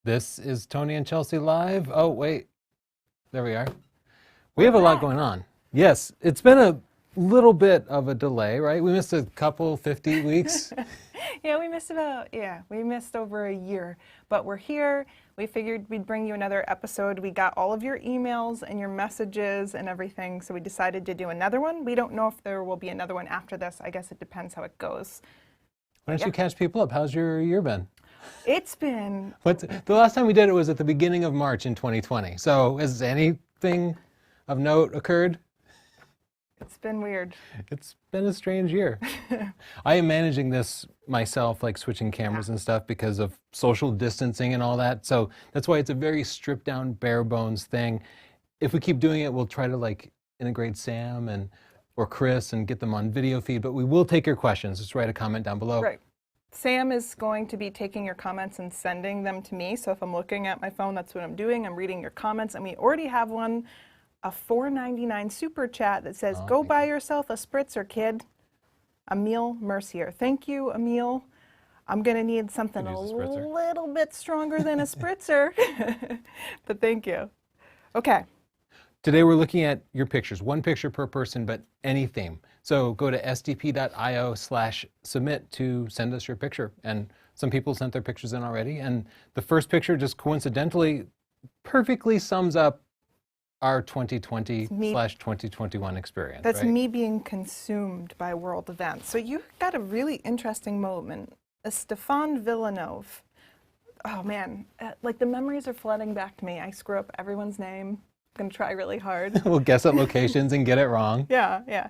This is Tony and Chelsea live. Oh, wait. There we are. We We're have a lot back. going on. Yes, it's been a little bit of a delay, right? We missed a couple 50 weeks. Yeah, we missed over a year, but we're here. We figured we'd bring you another episode. We got all of your emails and your messages and everything, so we decided to do another one. We don't know if there will be another one after this. I guess it depends how it goes. Why don't you catch people up? How's your year been? It's been... The last time we did it was at the beginning of March in 2020. So has anything of note occurred? It's been weird. It's been a strange year. I am managing this myself, like switching cameras and stuff because of social distancing and all that. So that's why it's a very stripped down, bare bones thing. If we keep doing it, we'll try to like integrate Sam or Chris and get them on video feed, but we will take your questions. Just write a comment down below. Right. Sam is going to be taking your comments and sending them to me. So if I'm looking at my phone, that's what I'm doing. I'm reading your comments, and we already have one, a $4.99 super chat that says, "Go buy yourself a spritzer, kid." Emil Mercier. Thank you, Emil. I'm going to need something a little bit stronger than a spritzer, but thank you. Okay. Today we're looking at your pictures, one picture per person, but any theme. So go to sdp.io/submit to send us your picture. And some people sent their pictures in already. And the first picture just coincidentally perfectly sums up our 2020/2021 experience. That's right? me being consumed by world events. So you got a really interesting moment. Stefan Villeneuve. Oh man, like the memories are flooding back to me. I screw up everyone's name. I'm gonna try really hard. We'll guess at locations and get it wrong. Yeah.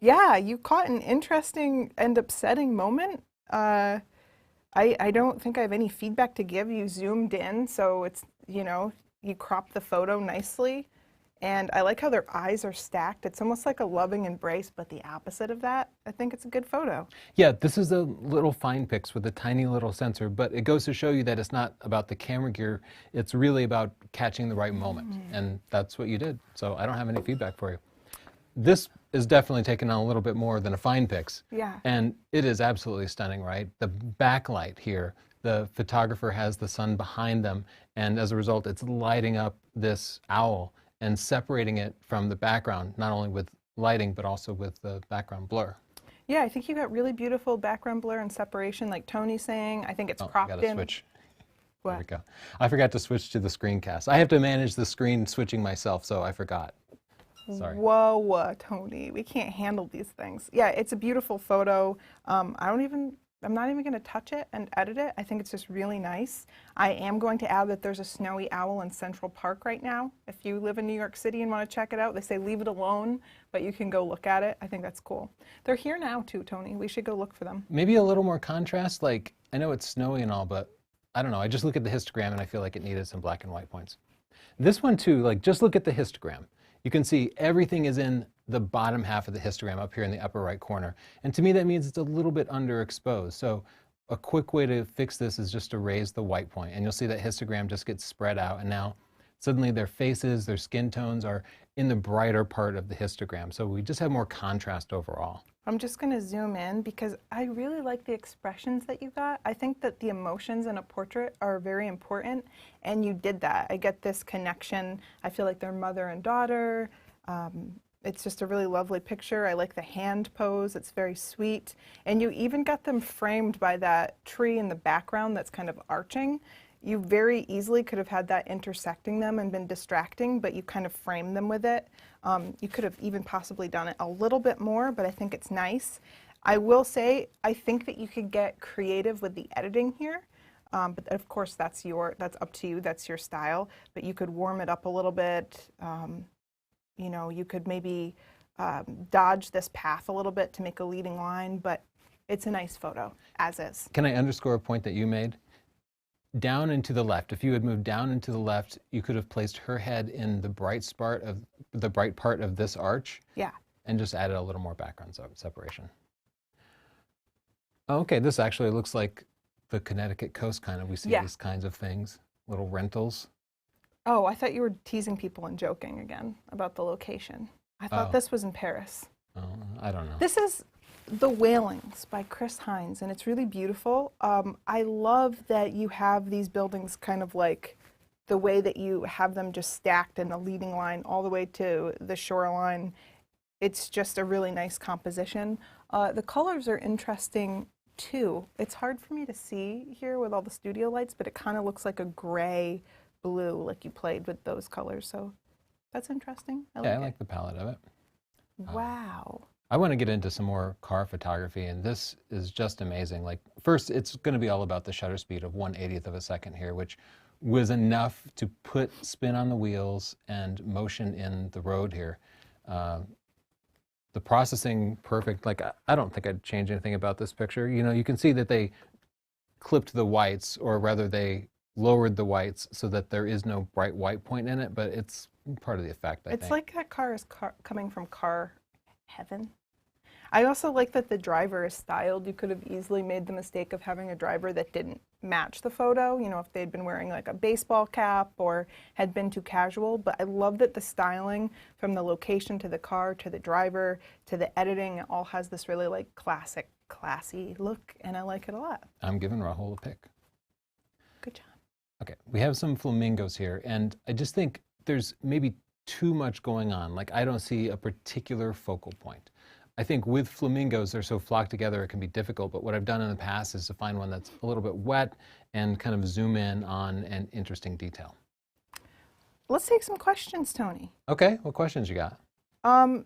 Yeah, you caught an interesting and upsetting moment. I don't think I have any feedback to give. You zoomed in, so it's, you cropped the photo nicely. And I like how their eyes are stacked. It's almost like a loving embrace, but the opposite of that. I think it's a good photo. Yeah, this is a little fine pix with a tiny little sensor, but it goes to show you that it's not about the camera gear. It's really about catching the right moment. And that's what you did. So I don't have any feedback for you. This is definitely taking on a little bit more than a fine pix. Yeah. And it is absolutely stunning, right? The backlight here, the photographer has the sun behind them, and as a result, it's lighting up this owl and separating it from the background, not only with lighting, but also with the background blur. Yeah, I think you got really beautiful background blur and separation, like Tony's saying. I think it's cropped I gotta in. Switch. What? There we go. I forgot to switch to the screencast. I have to manage the screen switching myself, so I forgot. Sorry. Whoa, Tony, we can't handle these things. Yeah, it's a beautiful photo. I'm not even going to touch it and edit it. I think it's just really nice. I am going to add that there's a snowy owl in Central Park right now. If you live in New York City and want to check it out, they say leave it alone, but you can go look at it. I think that's cool. They're here now too, Tony. We should go look for them. Maybe a little more contrast. Like, I know it's snowy and all, but I don't know. I just look at the histogram and I feel like it needed some black and white points. This one too, like just look at the histogram. You can see everything is in the bottom half of the histogram up here in the upper right corner. And to me, that means it's a little bit underexposed. So a quick way to fix this is just to raise the white point. And you'll see that histogram just gets spread out. And now suddenly their faces, their skin tones are in the brighter part of the histogram. So we just have more contrast overall. I'm just going to zoom in because I really like the expressions that you got. I think that the emotions in a portrait are very important, and you did that. I get this connection. I feel like they're mother and daughter. It's just a really lovely picture. I like the hand pose. It's very sweet. And you even got them framed by that tree in the background that's kind of arching. You very easily could have had that intersecting them and been distracting, but you kind of framed them with it. You could have even possibly done it a little bit more, but I think it's nice. I will say, I think that you could get creative with the editing here. But of course, that's up to you. That's your style. But you could warm it up a little bit. You could maybe dodge this path a little bit to make a leading line, but it's a nice photo, as is. Can I underscore a point that you made? Down and to the left. If you had moved down and to the left, you could have placed her head in the bright part of this arch. Yeah. And just added a little more background separation. Okay, this actually looks like the Connecticut coast kind of. We see these kinds of things, little rentals. Oh, I thought you were teasing people and joking again about the location. I thought this was in Paris. Oh, I don't know. This is The Whalings by Chris Hines, and it's really beautiful. I love that you have these buildings kind of like the way that you have them just stacked in a leading line all the way to the shoreline. It's just a really nice composition. The colors are interesting too. It's hard for me to see here with all the studio lights, but it kind of looks like a gray blue, like you played with those colors. So that's interesting. I like the palette of it. Wow. I want to get into some more car photography, and this is just amazing. Like, first, it's going to be all about the shutter speed of 1/80th of a second here, which was enough to put spin on the wheels and motion in the road here. The processing, perfect. Like, I don't think I'd change anything about this picture. You know, you can see that they clipped the whites, or rather they lowered the whites so that there is no bright white point in it, but it's part of the effect, I think. It's like that car is coming from car heaven. I also like that the driver is styled. You could have easily made the mistake of having a driver that didn't match the photo, you know, if they'd been wearing like a baseball cap or had been too casual. But I love that the styling, from the location to the car to the driver to the editing, it all has this really like classic, classy look, and I like it a lot. I'm giving Rahul a pick. Good job. Okay, we have some flamingos here, and I just think there's maybe too much going on. Like, I don't see a particular focal point. I think with flamingos, they're so flocked together, it can be difficult, but what I've done in the past is to find one that's a little bit wet and kind of zoom in on an interesting detail. Let's take some questions, Tony. Okay, what questions you got?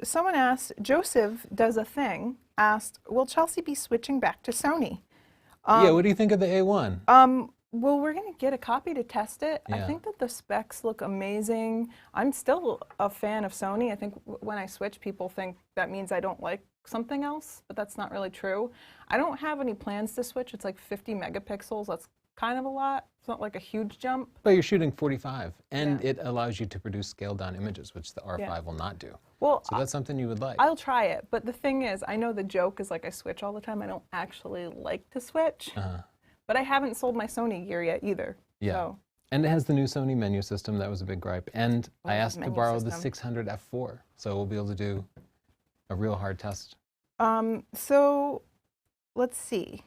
Someone asked, Joseph does a thing, asked, will Chelsea be switching back to Sony? Yeah, what do you think of the A1? Well, we're going to get a copy to test it. Yeah. I think that the specs look amazing. I'm still a fan of Sony. I think when I switch, people think that means I don't like something else, but that's not really true. I don't have any plans to switch. It's like 50 megapixels. That's kind of a lot. It's not like a huge jump. But you're shooting 45, and Yeah. it allows you to produce scaled down images, which the R5 will not do. Well, So that's something you would like. I'll try it. But the thing is, I know the joke is like I switch all the time. I don't actually like to switch. But I haven't sold my Sony gear yet either. Yeah. So. And it has the new Sony menu system. That was a big gripe. And I asked to menu borrow the system. 600 f4, so we'll be able to do a real hard test. So let's see.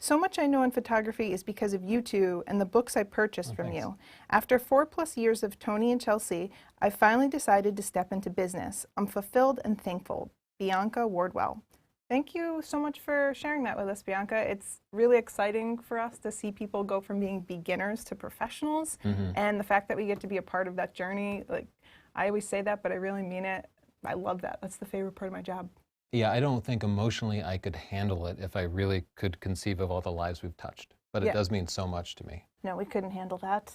So much I know in photography is because of you two and the books I purchased from thanks. you. After 4+ years of Tony and Chelsea, I finally decided to step into business. I'm fulfilled and thankful. Bianca Wardwell. Thank you so much for sharing that with us, Bianca. It's really exciting for us to see people go from being beginners to professionals, and the fact that we get to be a part of that journey. Like, I always say that, but I really mean it. I love that. That's the favorite part of my job. Yeah, I don't think emotionally I could handle it if I really could conceive of all the lives we've touched. But it does mean so much to me. No, we couldn't handle that.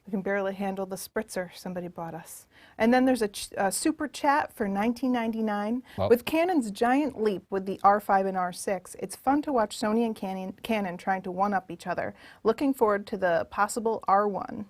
We can barely handle the spritzer somebody bought us. And then there's a super chat for $19.99. Well, With Canon's giant leap with the R5 and R6, it's fun to watch Sony and Canon trying to one-up each other. Looking forward to the possible R1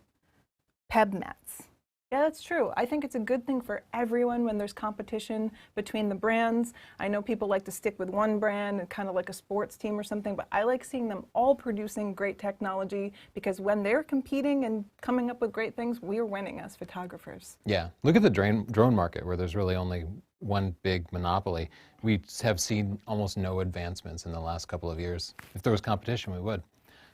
PebMats. Yeah, that's true. I think it's a good thing for everyone when there's competition between the brands. I know people like to stick with one brand and kind of like a sports team or something, but I like seeing them all producing great technology, because when they're competing and coming up with great things, we're winning as photographers. Yeah, look at the drone market, where there's really only one big monopoly. We have seen almost no advancements in the last couple of years. If there was competition, we would.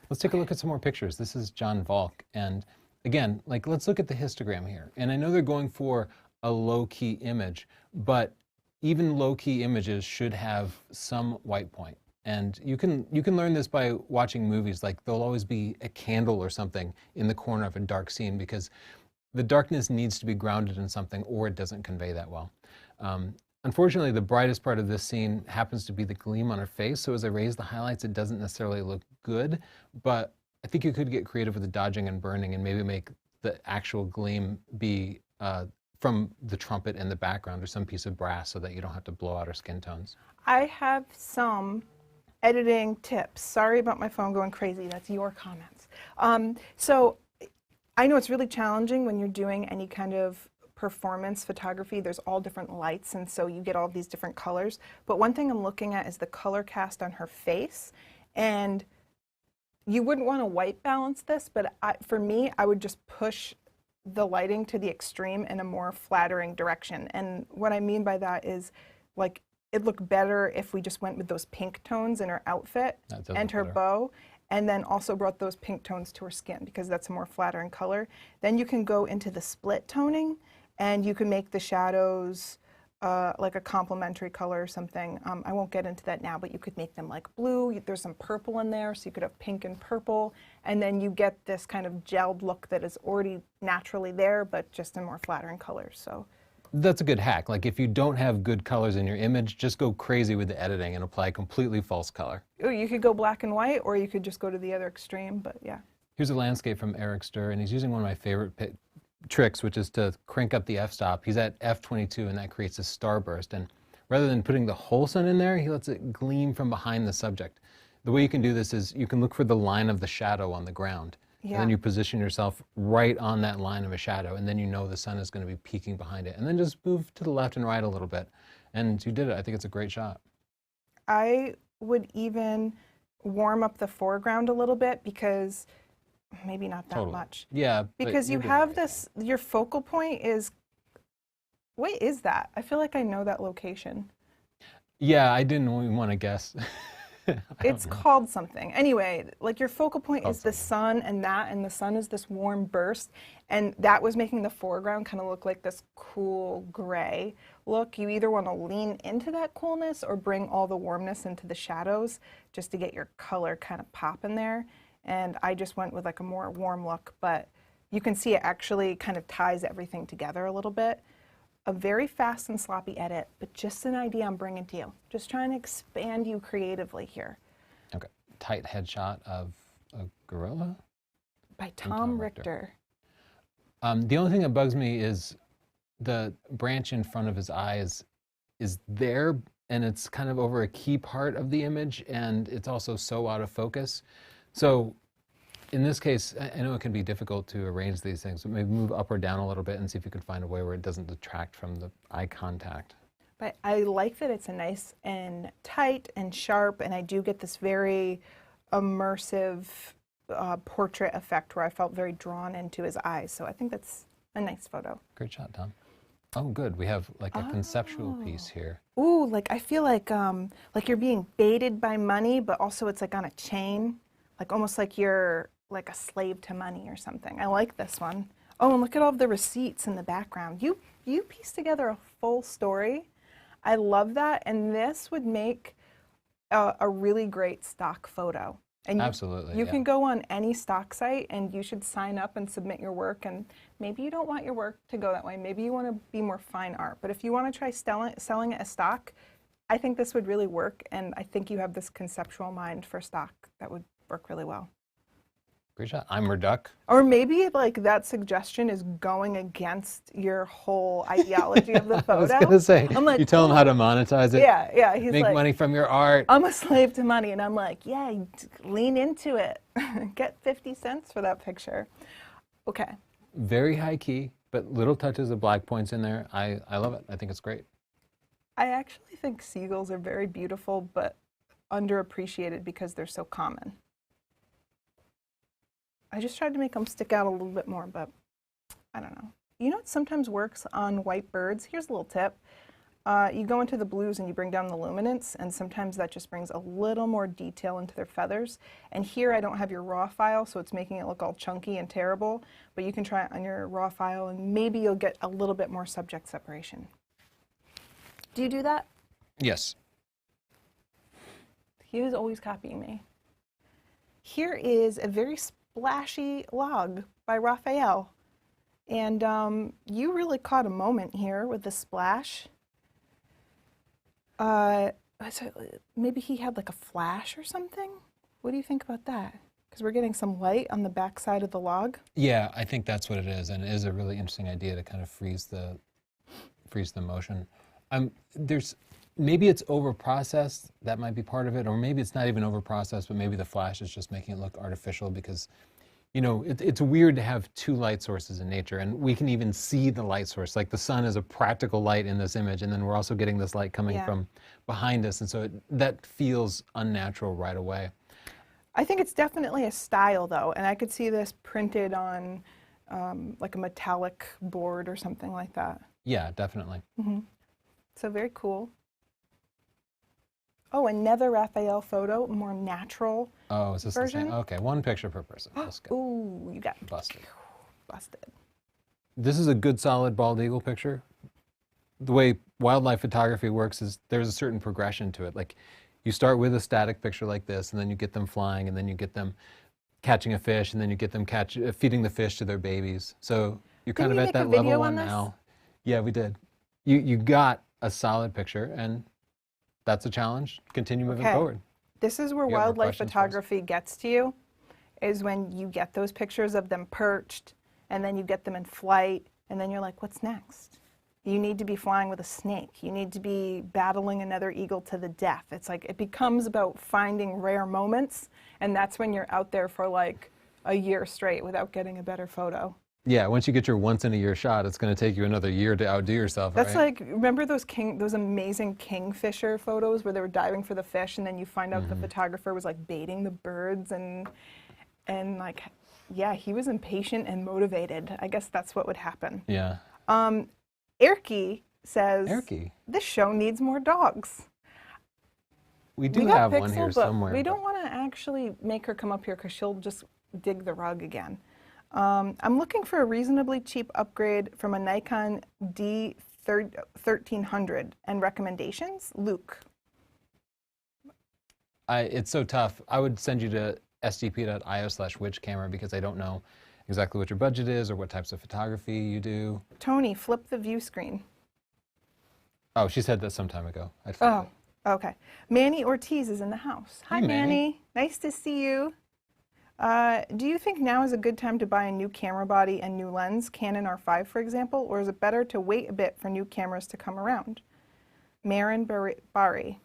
Let's take a look at some more pictures. This is John Volk, and again, like, let's look at the histogram here. And I know they're going for a low-key image, but even low-key images should have some white point. And you can learn this by watching movies. Like, there'll always be a candle or something in the corner of a dark scene, because the darkness needs to be grounded in something, or it doesn't convey that well. Unfortunately, the brightest part of this scene happens to be the gleam on her face. So as I raise the highlights, it doesn't necessarily look good, but I think you could get creative with the dodging and burning and maybe make the actual gleam be from the trumpet in the background or some piece of brass, so that you don't have to blow out her skin tones. I have some editing tips. Sorry about my phone going crazy. That's your comments. So I know it's really challenging when you're doing any kind of performance photography. There's all different lights, and so you get all these different colors. But one thing I'm looking at is the color cast on her face. And you wouldn't want to white balance this, but for me, I would just push the lighting to the extreme in a more flattering direction. And what I mean by that is, like, it'd look better if we just went with those pink tones in her outfit That does and look her better. bow, and then also brought those pink tones to her skin because that's a more flattering color. Then you can go into the split toning, and you can make the shadows like a complementary color or something. I won't get into that now, but you could make them like blue. There's some purple in there, so you could have pink and purple, and then you get this kind of gelled look that is already naturally there, but just in more flattering colors. So That's a good hack. Like if you don't have good colors in your image, just go crazy with the editing and apply completely false color. oh, you could go black and white, or you could just go to the other extreme, but yeah. Here's a landscape from Eric Stir, and he's using one of my favorite tricks, which is to crank up the f-stop. He's at f22, and that creates a starburst. And rather than putting the whole sun in there, he lets it gleam from behind the subject. The way you can do this is you can look for the line of the shadow on the ground. Yeah. And then you position yourself right on that line of a shadow, and then you know the sun is going to be peeking behind it. And then just move to the left and right a little bit. And you did it. I think it's a great shot. I would even warm up the foreground a little bit because maybe not that Totally. much. Yeah. but Because you you're doing have the right this, your focal point is, what is that? I feel like I know that location. thing. Yeah, I didn't even want to guess. I don't It's know. called something. Anyway, like your focal point Called is the sun and the sun is this warm burst, and that was making the foreground kind of look like this cool gray look. You either want to lean into that coolness or bring all the warmness into the shadows just to get your color kind of pop in there. And I just went with like a more warm look, but you can see it actually kind of ties everything together a little bit. A very fast and sloppy edit, but just an idea I'm bringing to you. Just trying to expand you creatively here. Okay. Tight headshot of a gorilla. By Tom Tom Richter. Richter. The only thing that bugs me is the branch in front of his eye is there, and it's kind of over a key part of the image, and it's also so out of focus. So in this case, I know it can be difficult to arrange these things, but maybe move up or down a little bit and see if you can find a way where it doesn't detract from the eye contact. But I like that it's a nice and tight and sharp, and I do get this very immersive portrait effect where I felt very drawn into his eyes. So I think that's a nice photo. Great shot, Tom. Oh, good. We have like a conceptual piece here. Ooh, like I feel like you're being baited by money, but also it's like on a chain, like almost like you're like a slave to money or something. I like this one. Oh, and look at all of the receipts in the background. You pieced together a full story. I love that, and this would make a really great stock photo. And Absolutely. you yeah. can go on any stock site, and you should sign up and submit your work. And maybe you don't want your work to go that way. Maybe you want to be more fine art. But if you want to try selling it as stock, I think this would really work. And I think you have this conceptual mind for stock that would work really well. Great shot. I'm Reduck. Or maybe like that suggestion is going against your whole ideology of the I photo. was gonna say, I'm like, you tell him how to monetize it. yeah, yeah. He's Make like, money from your art. I'm a slave to money, and I'm like, yeah, lean into it. Get 50 cents for that picture. Okay. Very high key, but little touches of black points in there. I love it. I think it's great. I actually think seagulls are very beautiful, but underappreciated because they're so common. I just tried to make them stick out a little bit more, but I don't know. You know what sometimes works on white birds? Here's a little tip. You go into the blues and you bring down the luminance, and sometimes that just brings a little more detail into their feathers. And here I don't have your raw file, so it's making it look all chunky and terrible, but you can try it on your raw file and maybe you'll get a little bit more subject separation. Do you do that? Yes. He was always copying me. Here is a very splashy log by Raphael. And you really caught a moment here with the splash. So maybe he had like a flash or something? What do you think about that? Because we're getting some light on the back side of the log. Yeah, I think that's what it is, and it is a really interesting idea to kind of freeze the motion. Maybe it's over-processed, that might be part of it, or maybe it's not even over-processed, but maybe the flash is just making it look artificial because, you know, it's weird to have two light sources in nature, and we can even see the light source. Like the sun is a practical light in this image, and then we're also getting this light coming from behind us, and so that feels unnatural right away. I think it's definitely a style, though, and I could see this printed on like a metallic board or something like that. Yeah, definitely. So very cool. Oh, another Raphael photo, more natural Oh, is this the version. same? Okay, one picture per person. That's good. Ooh, you got Busted. busted. This is a good solid bald eagle picture. The way wildlife photography works is there's a certain progression to it. Like you start with a static picture like this, and then you get them flying, and then you get them catching a fish, and then you get them feeding the fish to their babies. So you're kind Didn't of we at make a that level video one on this? now. Yeah, we did. You got a solid picture, and that's a challenge. Continue moving Okay. forward. This is where You got more wildlife questions for us? photography gets to you, is when you get those pictures of them perched, and then you get them in flight, and then you're like, what's next? You need to be flying with a snake. You need to be battling another eagle to the death. It's like it becomes about finding rare moments, and that's when you're out there for like a year straight without getting a better photo. Yeah, once you get your once in a year shot, it's going to take you another year to outdo yourself, That's right? like, remember those amazing kingfisher photos where they were diving for the fish, and then you find out the photographer was like baiting the birds, and like, yeah, he was impatient and motivated. I guess that's what would happen. Yeah. Erky says, Erky. this show needs more dogs. We do We got have one Pixel, here but somewhere. we but- don't want to actually make her come up here because she'll just dig the rug again. I'm looking for a reasonably cheap upgrade from a Nikon D1300 and recommendations. Luke. It's so tough. I would send you to sdp.io/which camera because I don't know exactly what your budget is or what types of photography you do. Tony, flip the view screen. Oh, she said that some time ago. I'd find Oh, okay. Manny Ortiz is in the house. Hi, Hey, Manny. Manny. Nice to see you. Do you think now is a good time to buy a new camera body and new lens, Canon R5 for example, or is it better to wait a bit for new cameras to come around? Marin Bari.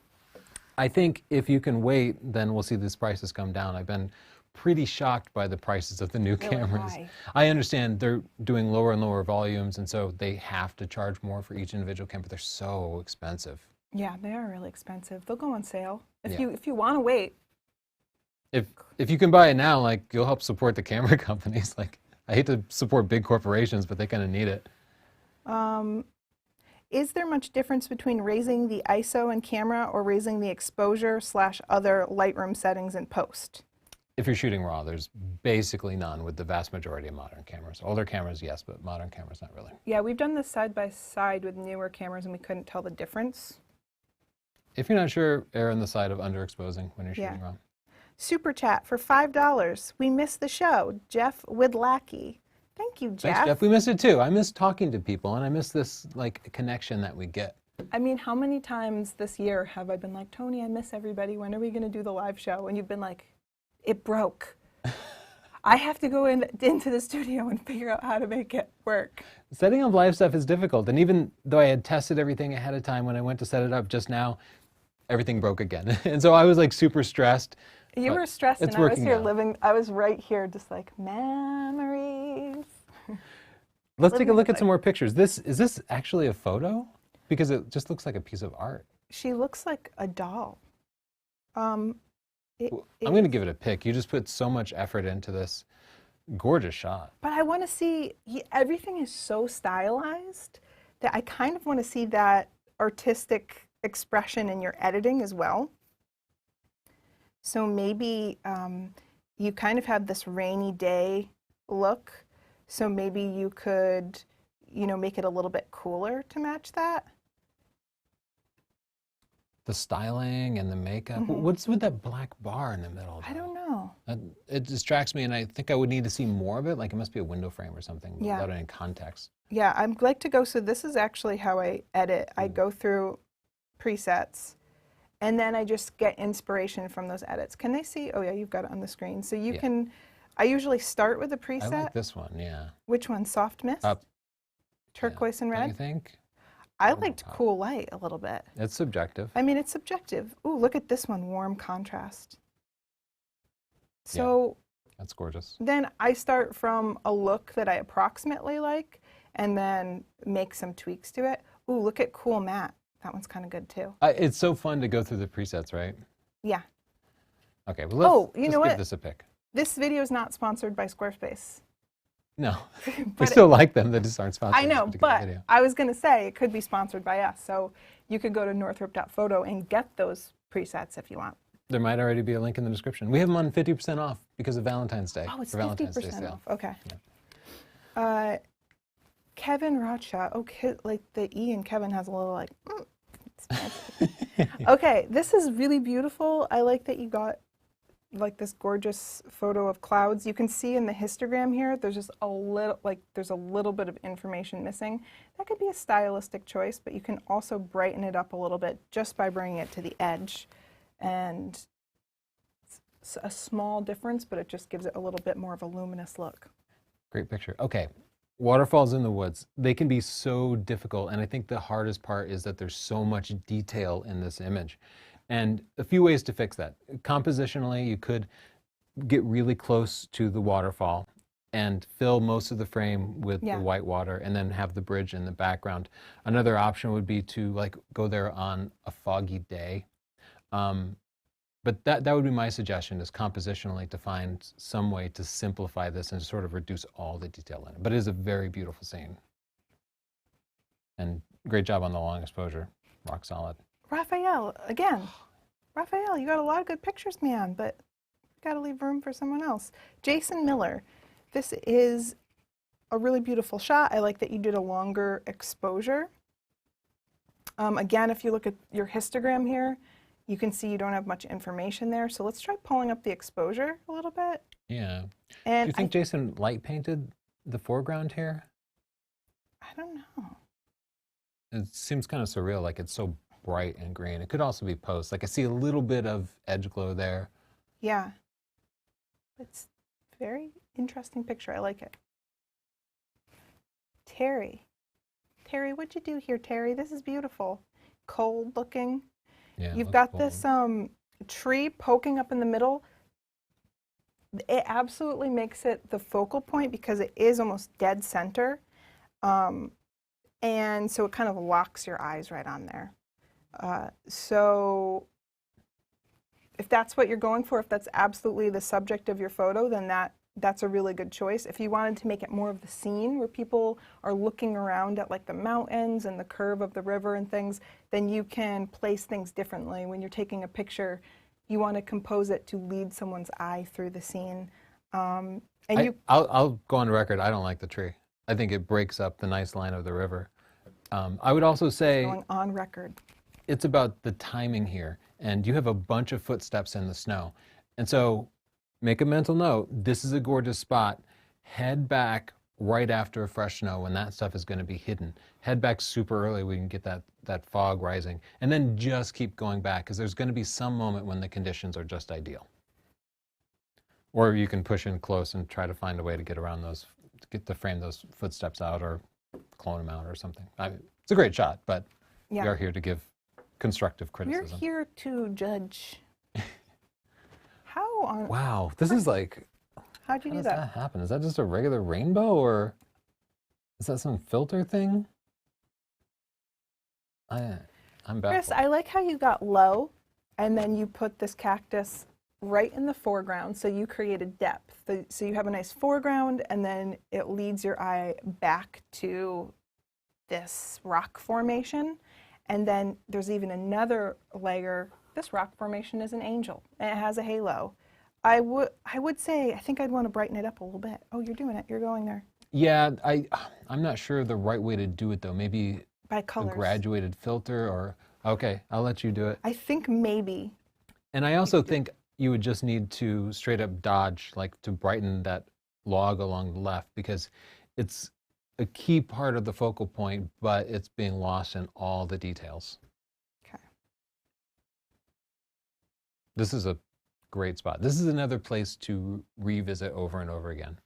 I think if you can wait, then we'll see these prices come down. I've been pretty shocked by the prices of the new Really cameras. high. I understand they're doing lower and lower volumes, and so they have to charge more for each individual camera. They're so expensive. Yeah, they are really expensive. They'll go on sale. If Yeah. you want to wait. If you can buy it now, like you'll help support the camera companies. Like I hate to support big corporations, but they kind of need it. Is there much difference between raising the ISO in camera or raising the exposure/other Lightroom settings in post? If you're shooting RAW, there's basically none with the vast majority of modern cameras. Older cameras, yes, but modern cameras, not really. Yeah, we've done this side by side with newer cameras and we couldn't tell the difference. If you're not sure, err on the side of underexposing when you're Yeah. shooting RAW. Super chat for $5. We missed the show. Jeff Widlacki. Thank you, Jeff. Thanks, Jeff. We missed it too. I miss talking to people, and I miss this like connection that we get. I mean, how many times this year have I been like, Tony, I miss everybody. When are we going to do the live show? And you've been like, it broke. I have to go into the studio and figure out how to make it work. Setting up live stuff is difficult, and even though I had tested everything ahead of time when I went to set it up just now, everything broke again. And so I was like super stressed. You but were stressed it's and I was working here out. living, I was right here just like, memories. Let's take Living a look the at some more pictures. Is this actually a photo? Because it just looks like a piece of art. She looks like a doll. I'm going to give it a pick. You just put so much effort into this. Gorgeous shot. But I want to see, everything is so stylized that I kind of want to see that artistic expression in your editing as well. So maybe you kind of have this rainy day look. So maybe you could, make it a little bit cooler to match that. The styling and the makeup. Mhm. What's with that black bar in the middle? I don't know. It distracts me, and I think I would need to see more of it. Like it must be a window frame or something Yeah. without any context. Yeah, I'd like to go, so this is actually how I edit. I go through presets, and then I just get inspiration from those edits. Can they see? Oh yeah, you've got it on the screen. So you Yeah. can, I usually start with a I preset. like this one, yeah. Which one, soft mist? Up. Turquoise and Don't you red? think? I Or liked pop. cool light a little bit. It's subjective. I mean, it's subjective. Ooh, look at this one, warm contrast. So That's gorgeous. then I start from a look that I approximately like, and then make some tweaks to it. Ooh, look at cool matte. That one's kind of good too. It's so fun to go through the presets, right? Yeah. Okay, well, let's Oh, you just know give what? this a pick. This video is not sponsored by Squarespace. No, we But still like them. They just aren't sponsored. I know, this particular but video. I was going to say it could be sponsored by us. So you could go to northrup.photo and get those presets if you want. There might already be a link in the description. We have them on 50% off because of Valentine's Day. Oh, it's for Valentine's Day 50% sale. off. Okay. Kevin Rocha. Okay, like the E in Kevin has a little like. It's fancy. Okay, this is really beautiful. I like that you got like this gorgeous photo of clouds. You can see in the histogram here, there's just a little, like there's a little bit of information missing. That could be a stylistic choice, but you can also brighten it up a little bit just by bringing it to the edge. And it's a small difference, but it just gives it a little bit more of a luminous look. Great picture. Okay, waterfalls in the woods. They can be so difficult, and I think the hardest part is that there's so much detail in this image. And a few ways to fix that. Compositionally, you could get really close to the waterfall and fill most of the frame with the white water and then have the bridge in the background. Another option would be to like go there on a foggy day. But that would be my suggestion, is compositionally to find some way to simplify this and sort of reduce all the detail in it. But it is a very beautiful scene. And great job on the long exposure. Rock solid. Raphael, again. Raphael, you got a lot of good pictures, man, but you got to leave room for someone else. Jason Miller, this is a really beautiful shot. I like that you did a longer exposure. Again, if you look at your histogram here, you can see you don't have much information there. So let's try pulling up the exposure a little bit. Yeah. And do you think Jason light painted the foreground here? I don't know. It seems kind of surreal, like it's so bright and green. It could also be post. Like I see a little bit of edge glow there. Yeah. It's a very interesting picture. I like it. Terry. Terry, what'd you do here, Terry? This is beautiful. Cold looking. Yeah, You've got this tree poking up in the middle. It absolutely makes it the focal point because it is almost dead center. And so it kind of locks your eyes right on there. So if that's what you're going for, if that's absolutely the subject of your photo, then that's a really good choice. If you wanted to make it more of the scene where people are looking around at like the mountains and the curve of the river and things, then you can place things differently. When you're taking a picture, you want to compose it to lead someone's eye through the scene. I'll go on record, I don't like the tree. I think it breaks up the nice line of the river. I would also say, going on record, it's about the timing here. And you have a bunch of footsteps in the snow. And so make a mental note, this is a gorgeous spot. Head back right after a fresh snow when that stuff is going to be hidden. Head back super early when you can get that fog rising. And then just keep going back because there's going to be some moment when the conditions are just ideal. Or you can push in close and try to find a way to get around those, to frame those footsteps out or clone them out or something. It's a great shot, but we are here to give constructive criticism. We're here to judge. Wow, this is like, how'd you do how does that? that happen? Is that just a regular rainbow or is that some filter thing? I'm baffled. Chris, I like how you got low and then you put this cactus right in the foreground, so you created depth. So you have a nice foreground and then it leads your eye back to this rock formation. And then there's even another layer. This rock formation is an angel and it has a halo. I would say, I think I'd want to brighten it up a little bit. Oh, you're doing it. You're going there. Yeah, I'm not sure the right way to do it though. Maybe by colors. A graduated filter or, okay, I'll let you do it. I think maybe. And I also think you would just need to straight up dodge, like to brighten that log along the left because it's a key part of the focal point, but it's being lost in all the details. Okay. This is a great spot. This is another place to revisit over and over again.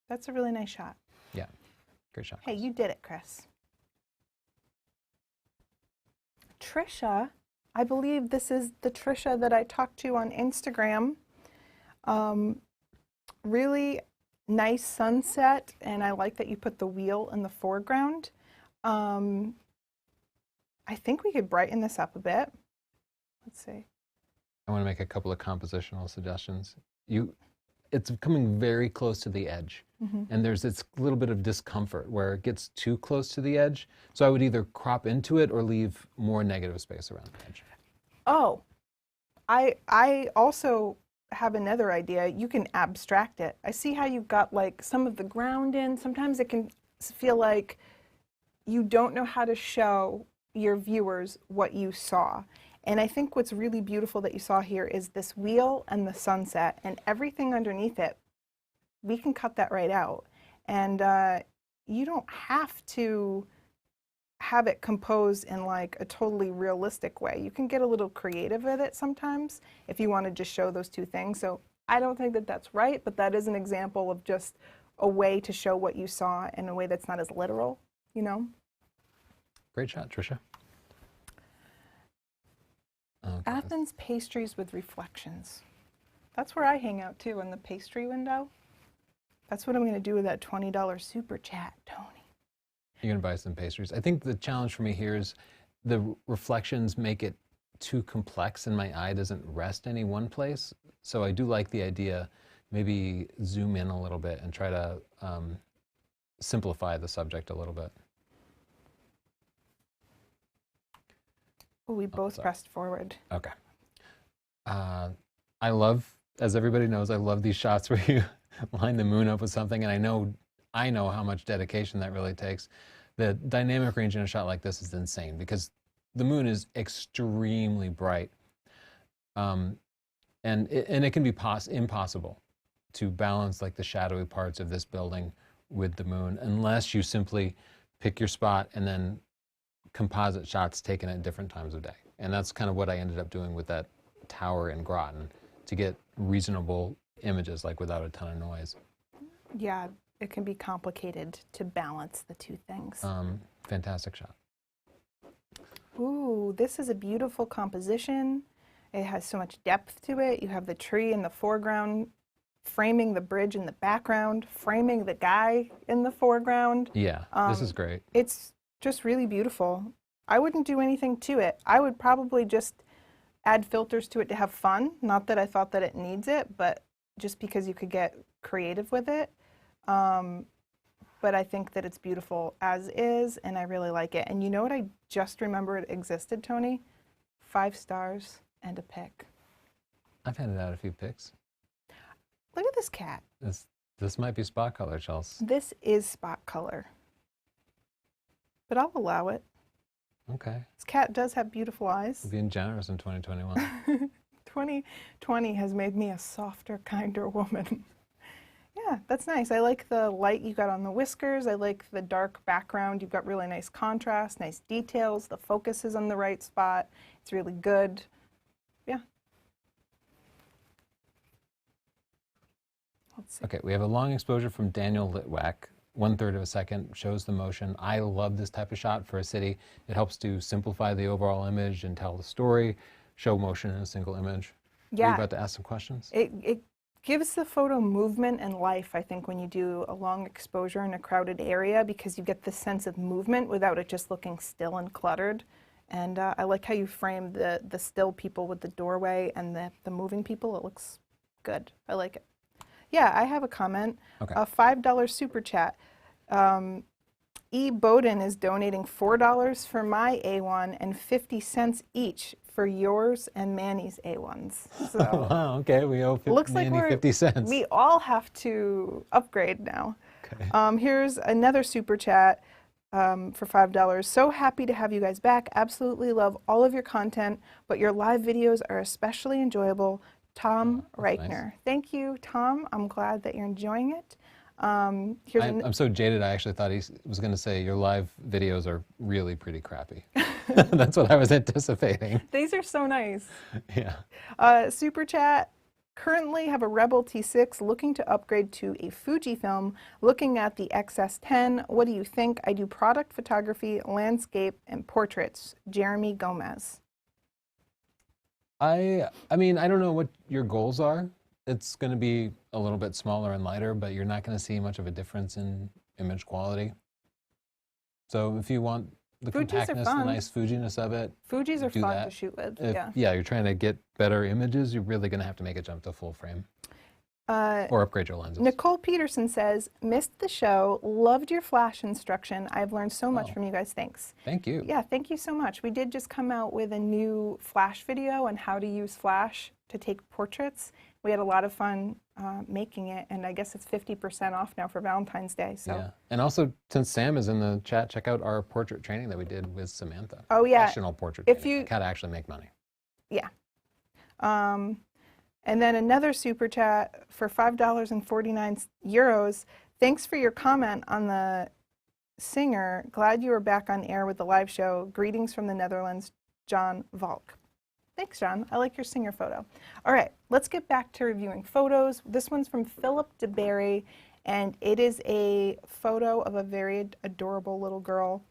That's a really nice shot. Yeah, great shot. Hey, you did it, Chris. Trisha, I believe this is the Trisha that I talked to on Instagram. Really nice sunset, and I like that you put the wheel in the foreground. I think we could brighten this up a bit. Let's see. I want to make a couple of compositional suggestions. It's coming very close to the edge. And there's this little bit of discomfort where it gets too close to the edge. So I would either crop into it or leave more negative space around the edge. Oh, I also have another idea. You can abstract it. I see how you've got like some of the ground in. Sometimes it can feel like you don't know how to show your viewers what you saw. And I think what's really beautiful that you saw here is this wheel and the sunset and everything underneath it. We can cut that right out. And you don't have to have it composed in like a totally realistic way. You can get a little creative with it sometimes if you want to just show those two things. So I don't think that that's right, but that is an example of just a way to show what you saw in a way that's not as literal, you know? Great shot, Trisha. Okay. Athens pastries with reflections. That's where I hang out too, in the pastry window. That's what I'm going to do with that $20 super chat, Tony. You're going to buy some pastries. I think the challenge for me here is the reflections make it too complex and my eye doesn't rest any one place. So I do like the idea, maybe zoom in a little bit and try to simplify the subject a little bit. Oh, we both pressed forward. Okay. I love, as everybody knows, I love these shots where you line the moon up with something, and I know how much dedication that really takes. The dynamic range in a shot like this is insane because the moon is extremely bright, and it can be impossible to balance like the shadowy parts of this building with the moon unless you simply pick your spot and then composite shots taken at different times of day. And that's kind of what I ended up doing with that tower in Groton to get reasonable images, like without a ton of noise. Yeah, it can be complicated to balance the two things. Fantastic shot. Ooh, this is a beautiful composition. It has so much depth to it. You have the tree in the foreground, framing the bridge in the background, framing the guy in the foreground. Yeah, this is great. It's just really beautiful. I wouldn't do anything to it. I would probably just add filters to it to have fun. Not that I thought that it needs it, but just because you could get creative with it. But I think that it's beautiful as is, and I really like it. And you know what I just remembered existed, Tony? 5 stars and a pic. I've handed out a few pics. Look at this cat. This might be spot color, Chelsea. This is spot color. But I'll allow it. Okay. This cat does have beautiful eyes. Being generous in 2021. 2020 has made me a softer, kinder woman. Yeah, that's nice. I like the light you got on the whiskers. I like the dark background. You've got really nice contrast, nice details. The focus is on the right spot. It's really good. Yeah. Let's see. Okay, we have a long exposure from Daniel Litwack. 1/3 of a second shows the motion. I love this type of shot for a city. It helps to simplify the overall image and tell the story, show motion in a single image. Yeah. Are you about to ask some questions? It gives the photo movement and life, I think, when you do a long exposure in a crowded area, because you get this sense of movement without it just looking still and cluttered. And I like how you frame the still people with the doorway and the moving people. It looks good. I like it. Yeah, I have a comment. Okay. A $5 super chat. E. Bowden is donating $4 for my A1 and 50 cents each for yours and Manny's A1s. So Wow, okay, we owe looks like Manny 50 cents. we all have to upgrade now. Okay. Here's another super chat for $5. So happy to have you guys back. Absolutely love all of your content, but your live videos are especially enjoyable. Tom Reichner. Nice. Thank you, Tom. I'm glad that you're enjoying it. I'm so jaded, I actually thought he was going to say your live videos are really pretty crappy. That's what I was anticipating. These are so nice. Yeah. Super chat. Currently have a Rebel T6 looking to upgrade to a Fujifilm, looking at the XS10. What do you think? I do product photography, landscape, and portraits. Jeremy Gomez. I mean, I don't know what your goals are. It's going to be a little bit smaller and lighter, but you're not going to see much of a difference in image quality. So if you want the compactness, the nice Fujiness of it, Fujis are fun that. to shoot with. If, yeah. Yeah, you're trying to get better images, you're really going to have to make a jump to full frame. or upgrade your lenses. Nicole Peterson says, missed the show, loved your flash instruction. I've learned so much Oh. from you guys. Thanks. Thank you. Yeah, thank you so much. We did just come out with a new flash video on how to use flash to take portraits. We had a lot of fun making it, and I guess it's 50% off now for Valentine's Day. So. Yeah. And also, since Sam is in the chat, check out our portrait training that we did with Samantha. Oh, yeah. Professional portrait If training, you- like how to actually make money. Yeah. And then another super chat for €5.49. Thanks for your comment on the singer. Glad you were back on air with the live show. Greetings from the Netherlands, John Valk. Thanks, John. I like your singer photo. All right, let's get back to reviewing photos. This one's from Philip DeBerry, and it is a photo of a very adorable little girl.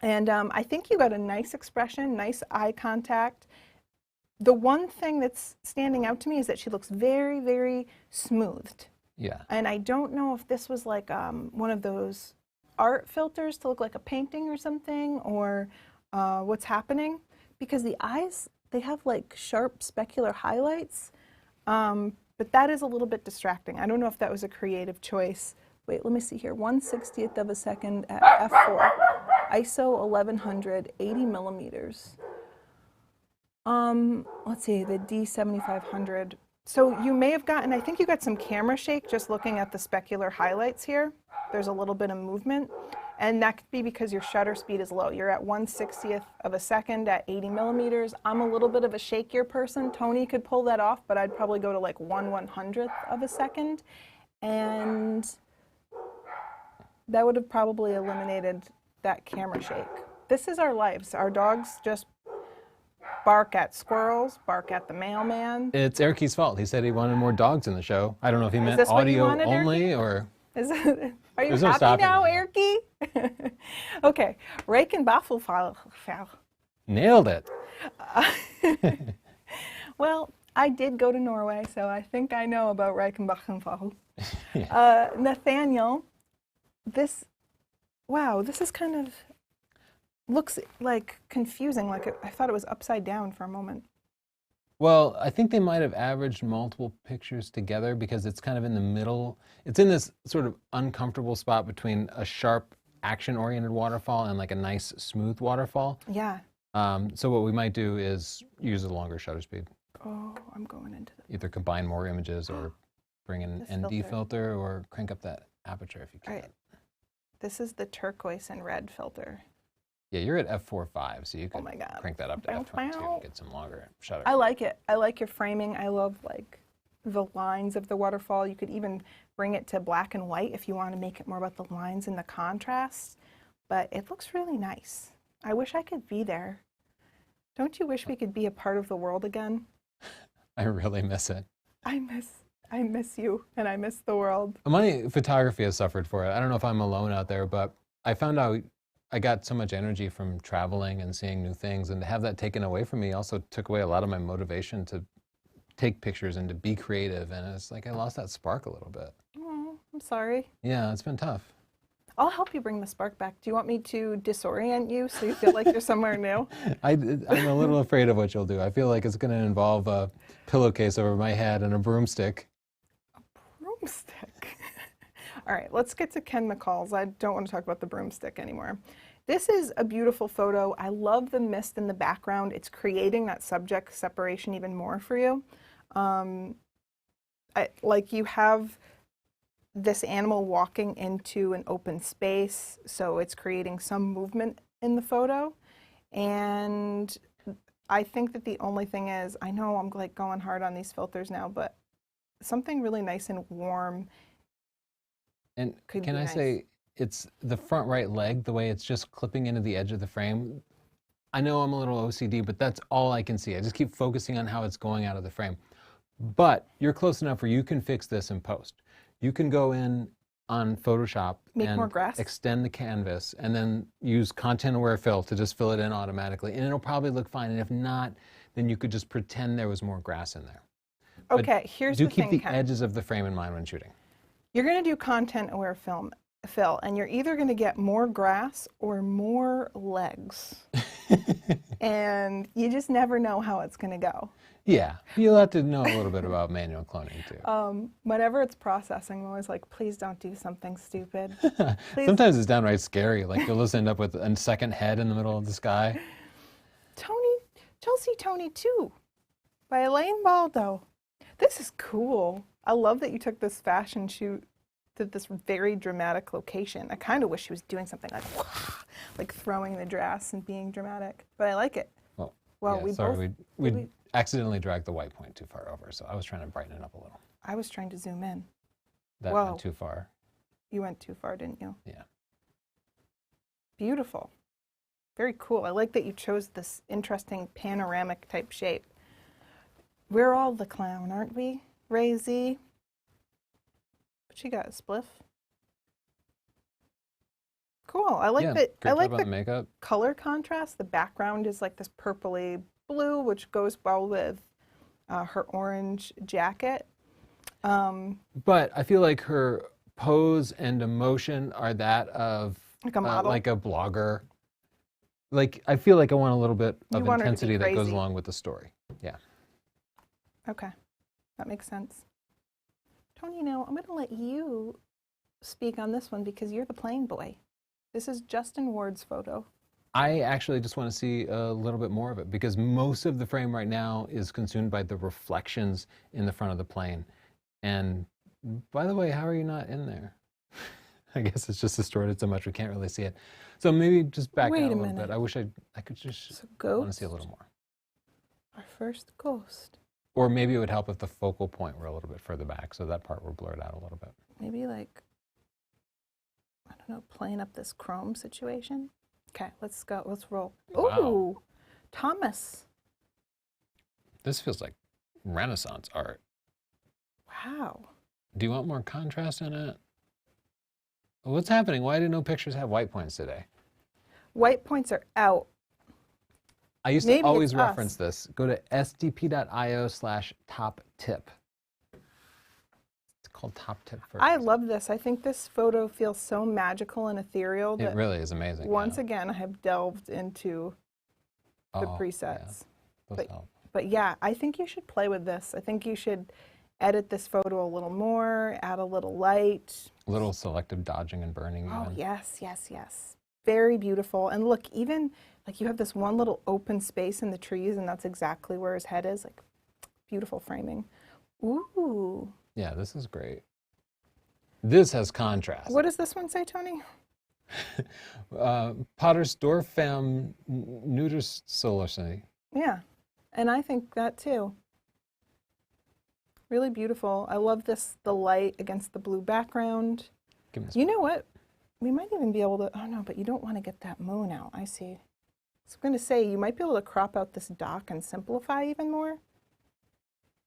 And I think you got a nice expression, nice eye contact. The one thing that's standing out to me is that she looks very, very smoothed. Yeah. And I don't know if this was like one of those art filters to look like a painting or something, or what's happening, because the eyes, they have like sharp specular highlights, but that is a little bit distracting. I don't know if that was a creative choice. Wait, let me see here. 1/60th of a second at f4, ISO 1100, 80 millimeters. Let's see, the D7500. So you may have gotten, I think you got some camera shake just looking at the specular highlights here. There's a little bit of movement, and that could be because your shutter speed is low. You're at 1/60th of a second at 80 millimeters. I'm a little bit of a shakier person. Tony could pull that off, but I'd probably go to like 1/100th of a second, and that would have probably eliminated that camera shake. This is our lives. Our dogs just bark at squirrels, bark at the mailman. It's Eric's fault. He said he wanted more dogs in the show. I don't know if he meant this what you audio wanted, only or... Are you There's no happy stopping now, him. Erky? Okay, Reichenbachfall. Nailed it. Well, I did go to Norway, so I think I know about Reichenbachfall. Nathaniel, wow, this is kind of, looks like confusing, like I thought it was upside down for a moment. Well, I think they might have averaged multiple pictures together because it's kind of in the middle. It's in this sort of uncomfortable spot between a sharp, action-oriented waterfall and like a nice, smooth waterfall. Yeah. So what we might do is use a longer shutter speed. Oh, I'm going into the... Either combine more images or bring an This ND filter or crank up that aperture if you can. All right. This is the turquoise and red filter. Yeah, you're at f4.5, so you can my God. crank that up to Bow, f22 bow. and get some longer shutter. I like it. I like your framing. I love like the lines of the waterfall. You could even bring it to black and white if you want to make it more about the lines and the contrast. But it looks really nice. I wish I could be there. Don't you wish we could be a part of the world again? I really miss it. I miss you, and I miss the world. My photography has suffered for it. I don't know if I'm alone out there, but I found out I got so much energy from traveling and seeing new things, and to have that taken away from me also took away a lot of my motivation to take pictures and to be creative, and it's like I lost that spark a little bit. Oh, I'm sorry. Yeah, it's been tough. I'll help you bring the spark back. Do you want me to disorient you so you feel like you're somewhere new? I'm a little afraid of what you'll do. I feel like it's going to involve a pillowcase over my head and a broomstick. A broomstick? All right, let's get to Ken McCall's. I don't want to talk about the broomstick anymore. This is a beautiful photo. I love the mist in the background. It's creating that subject separation even more for you. Like you have this animal walking into an open space, so it's creating some movement in the photo. And I think that the only thing is, I know I'm like going hard on these filters now, but something really nice and warm. And Could can be I nice. say, it's the front right leg, the way it's just clipping into the edge of the frame. I know I'm a little OCD, but that's all I can see. I just keep focusing on how it's going out of the frame. But you're close enough where you can fix this in post. You can go in on Photoshop Make and more grass? extend the canvas and then use content-aware fill to just fill it in automatically. And it'll probably look fine. And if not, then you could just pretend there was more grass in there. But Okay, here's do the keep thing, the Ken. edges of the frame in mind when shooting. You're going to do content-aware fill, and you're either going to get more grass or more legs. and you just never know how it's going to go. Yeah, you'll have to know a little bit about manual cloning too. Whenever it's processing, I'm always like, please don't do something stupid. Please. Sometimes it's downright scary. Like you'll just end up with a second head in the middle of the sky. Chelsea Tony 2 by Elaine Baldo. This is cool. I love that you took this fashion shoot to this very dramatic location. I kind of wish she was doing something like throwing the dress and being dramatic, but I like it. Well, yeah, we accidentally dragged the white point too far over, so I was trying to brighten it up a little. I was trying to zoom in. That went too far. You went too far, didn't you? Yeah. Beautiful. Very cool. I like that you chose this interesting panoramic type shape. We're all the clown, aren't we? Ray Z. But she got a spliff. Cool. I like that. I like the makeup. Color contrast. The background is like this purpley blue, which goes well with her orange jacket. But I feel like her pose and emotion are that of like a model, like a blogger. Like I feel like I want a little bit of intensity that goes along with the story. Yeah. Okay, that makes sense. Tony, now I'm going to let you speak on this one because you're the plain boy. This is Justin Ward's photo. I actually just want to see a little bit more of it because most of the frame right now is consumed by the reflections in the front of the plane. And by the way, how are you not in there? I guess it's just distorted so much we can't really see it. So maybe just back out a little bit. I wish I could just want to see a little more. Our first ghost. Or maybe it would help if the focal point were a little bit further back so that part were blurred out a little bit. Maybe like, I don't know, playing up this chrome situation. Okay, let's go. Let's roll. Wow. Ooh, Thomas. This feels like Renaissance art. Wow. Do you want more contrast in it? What's happening? Why do no pictures have white points today? White points are out. I used to always reference this. Go to sdp.io/top tip. It's called Top Tip for I love this. I think this photo feels so magical and ethereal. It really is amazing. Once again, I have delved into the presets. Yeah. But yeah, I think you should play with this. I think you should edit this photo a little more, add a little light. A little selective dodging and burning. Oh, yes, yes, yes. Very beautiful. And look, even like you have this one little open space in the trees, and that's exactly where his head is. Like, beautiful framing. Ooh. Yeah, this is great. This has contrast. What does this one say, Tony? Pottersdorf fam Nudersolocy. Yeah, and I think that too. Really beautiful. I love this, the light against the blue background. You know what? We might even be able to, oh no, but you don't want to get that moon out. I see. So I'm going to say you might be able to crop out this dock and simplify even more,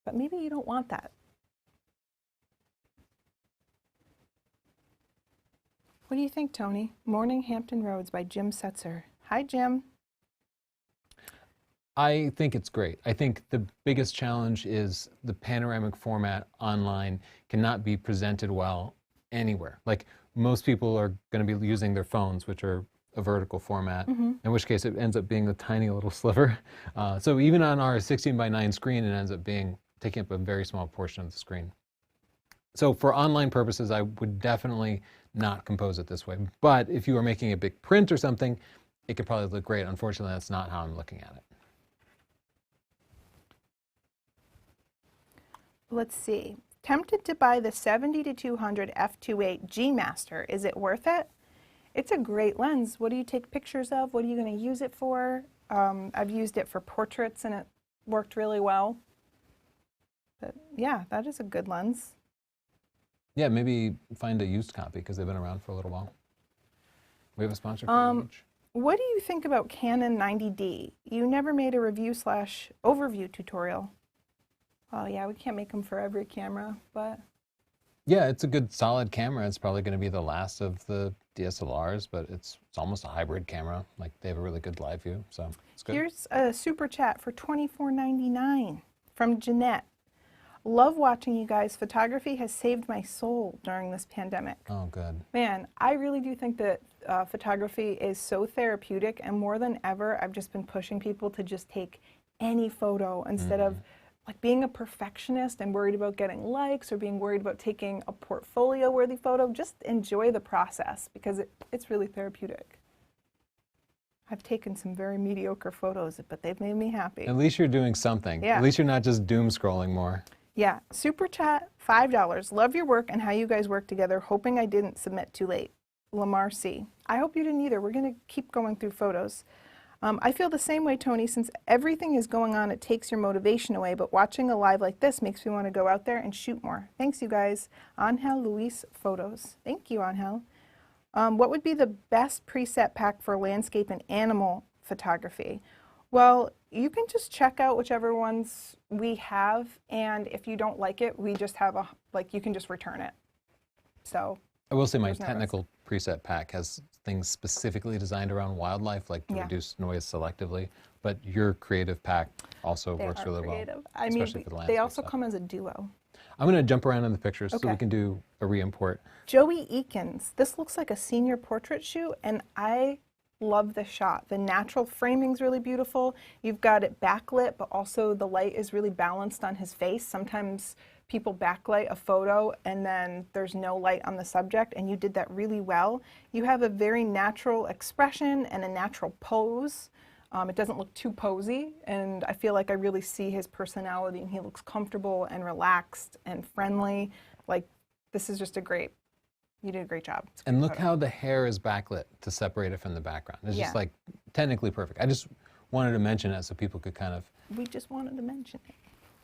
but maybe you don't want that. What do you think, Tony? Morning Hampton Roads by Jim Setzer. Hi, Jim. I think it's great. I think the biggest challenge is the panoramic format online cannot be presented well anywhere. Like most people are going to be using their phones, which are a vertical format, in which case it ends up being a tiny little sliver. So even on our 16:9 screen, it ends up taking up a very small portion of the screen. So for online purposes, I would definitely not compose it this way. But if you are making a big print or something, it could probably look great. Unfortunately, that's not how I'm looking at it. Let's see. Tempted to buy the 70-200 f2.8 G Master. Is it worth it? It's a great lens. What do you take pictures of? What are you going to use it for? I've used it for portraits and it worked really well. But yeah, that is a good lens. Yeah, maybe find a used copy because they've been around for a little while. We have a sponsor for each. What do you think about Canon 90D? You never made a review/overview tutorial. Oh yeah, we can't make them for every camera, but... Yeah, it's a good solid camera. It's probably going to be the last of the DSLRs, but it's almost a hybrid camera. Like they have a really good live view, so it's good. Here's a super chat for $24.99 from Jeanette. Love watching you guys. Photography has saved my soul during this pandemic. Oh, good. Man, I really do think that photography is so therapeutic, and more than ever, I've just been pushing people to just take any photo instead of like being a perfectionist and worried about getting likes or being worried about taking a portfolio-worthy photo. Just enjoy the process because it's really therapeutic. I've taken some very mediocre photos, but they've made me happy. At least you're doing something. Yeah. At least you're not just doom scrolling more. Yeah, super chat, $5. Love your work and how you guys work together. Hoping I didn't submit too late. Lamar C. I hope you didn't either. We're going to keep going through photos. I feel the same way, Tony. Since everything is going on, it takes your motivation away, but watching a live like this makes me want to go out there and shoot more. Thanks, you guys. Angel Luis Photos. Thank you, Angel. What would be the best preset pack for landscape and animal photography? Well, you can just check out whichever ones we have, and if you don't like it, we just have you can just return it. So I will say my there's no technical preset pack has things specifically designed around wildlife, like to Yeah. reduce noise selectively, but your creative pack also they works are really creative. well, I mean, especially for the they landscape also stuff. come as a duo. I'm going to jump around in the pictures so Okay. we can do a re-import. Joey Eakins. This looks like a senior portrait shoot, and I love the shot. The natural framing's really beautiful. You've got it backlit, but also the light is really balanced on his face. Sometimes people backlight a photo and then there's no light on the subject, and you did that really well. You have a very natural expression and a natural pose. It doesn't look too posy, and I feel like I really see his personality, and he looks comfortable and relaxed and friendly. Like, this is just you did a great job. It's a And great look photo. how the hair is backlit to separate it from the background. It's Yeah. just like technically perfect. I just wanted to mention it so people could kind of We just wanted to mention it.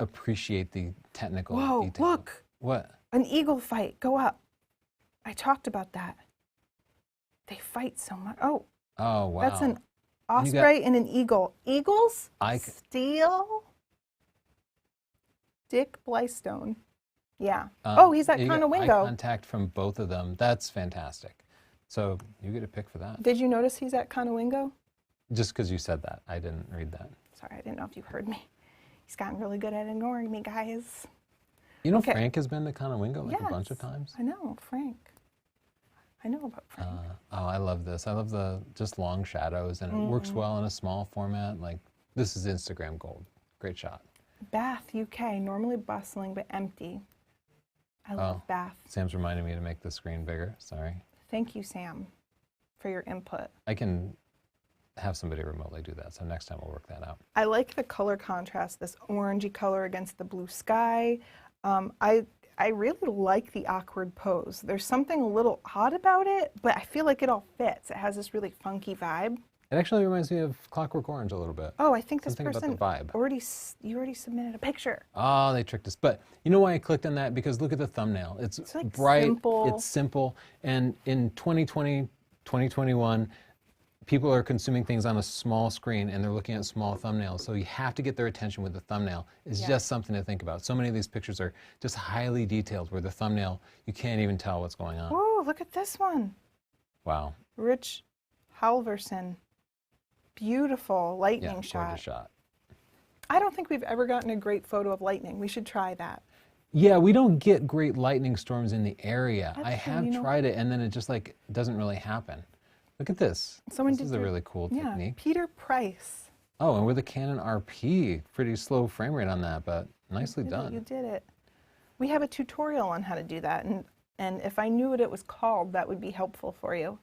appreciate the technical Whoa, detail. look, What? an eagle fight. Go up. I talked about that. They fight so much. Oh, Oh, wow. that's an And you got- osprey and an eagle. Eagles? I c- Steal? Dick Blystone. Yeah. Um, Oh, he's at you get eye Conowingo. contact from both of them. That's fantastic. So you get a pick for that. Did you notice he's at Conowingo? Just because you said that, I didn't read that. Sorry, I didn't know if you heard me. He's gotten really good at ignoring me, guys. You know, Okay. Frank has been to Conowingo like a bunch of Yes, times. I know, Frank. I know about Frank. Oh, I love this. I love the just long shadows, and it works well in a small format. Like, this is Instagram gold. Great shot. Bath, UK, normally bustling but empty. I love Oh. Bath. Sam's reminding me to make the screen bigger. Sorry. Thank you, Sam, for your input. I can have somebody remotely do that, so next time we'll work that out. I like the color contrast, this orangey color against the blue sky. I really like the awkward pose. There's something a little odd about it, but I feel like it all fits. It has this really funky vibe. It actually reminds me of Clockwork Orange a little bit. Oh, I think this Something about person the vibe. you already submitted a picture. Oh, they tricked us. But you know why I clicked on that? Because look at the thumbnail. It's like bright, simple. it's simple. And in 2020, 2021, people are consuming things on a small screen and they're looking at small thumbnails. So you have to get their attention with the thumbnail. It's Yeah. just something to think about. So many of these pictures are just highly detailed where the thumbnail, you can't even tell what's going on. Oh, look at this one. Wow. Rich Halverson. Beautiful lightning Yeah, shot. gorgeous shot. I don't think we've ever gotten a great photo of lightning. We should try that. Yeah, we don't get great lightning storms in the area. That's I true, have you know. tried it and then it just like doesn't really happen. Look at this. Someone This did is a your- really cool Yeah, technique. Peter Price. Oh, and with a Canon RP, pretty slow frame rate on that, but nicely You done. did it. We have a tutorial on how to do that, and if I knew what it was called, that would be helpful for you.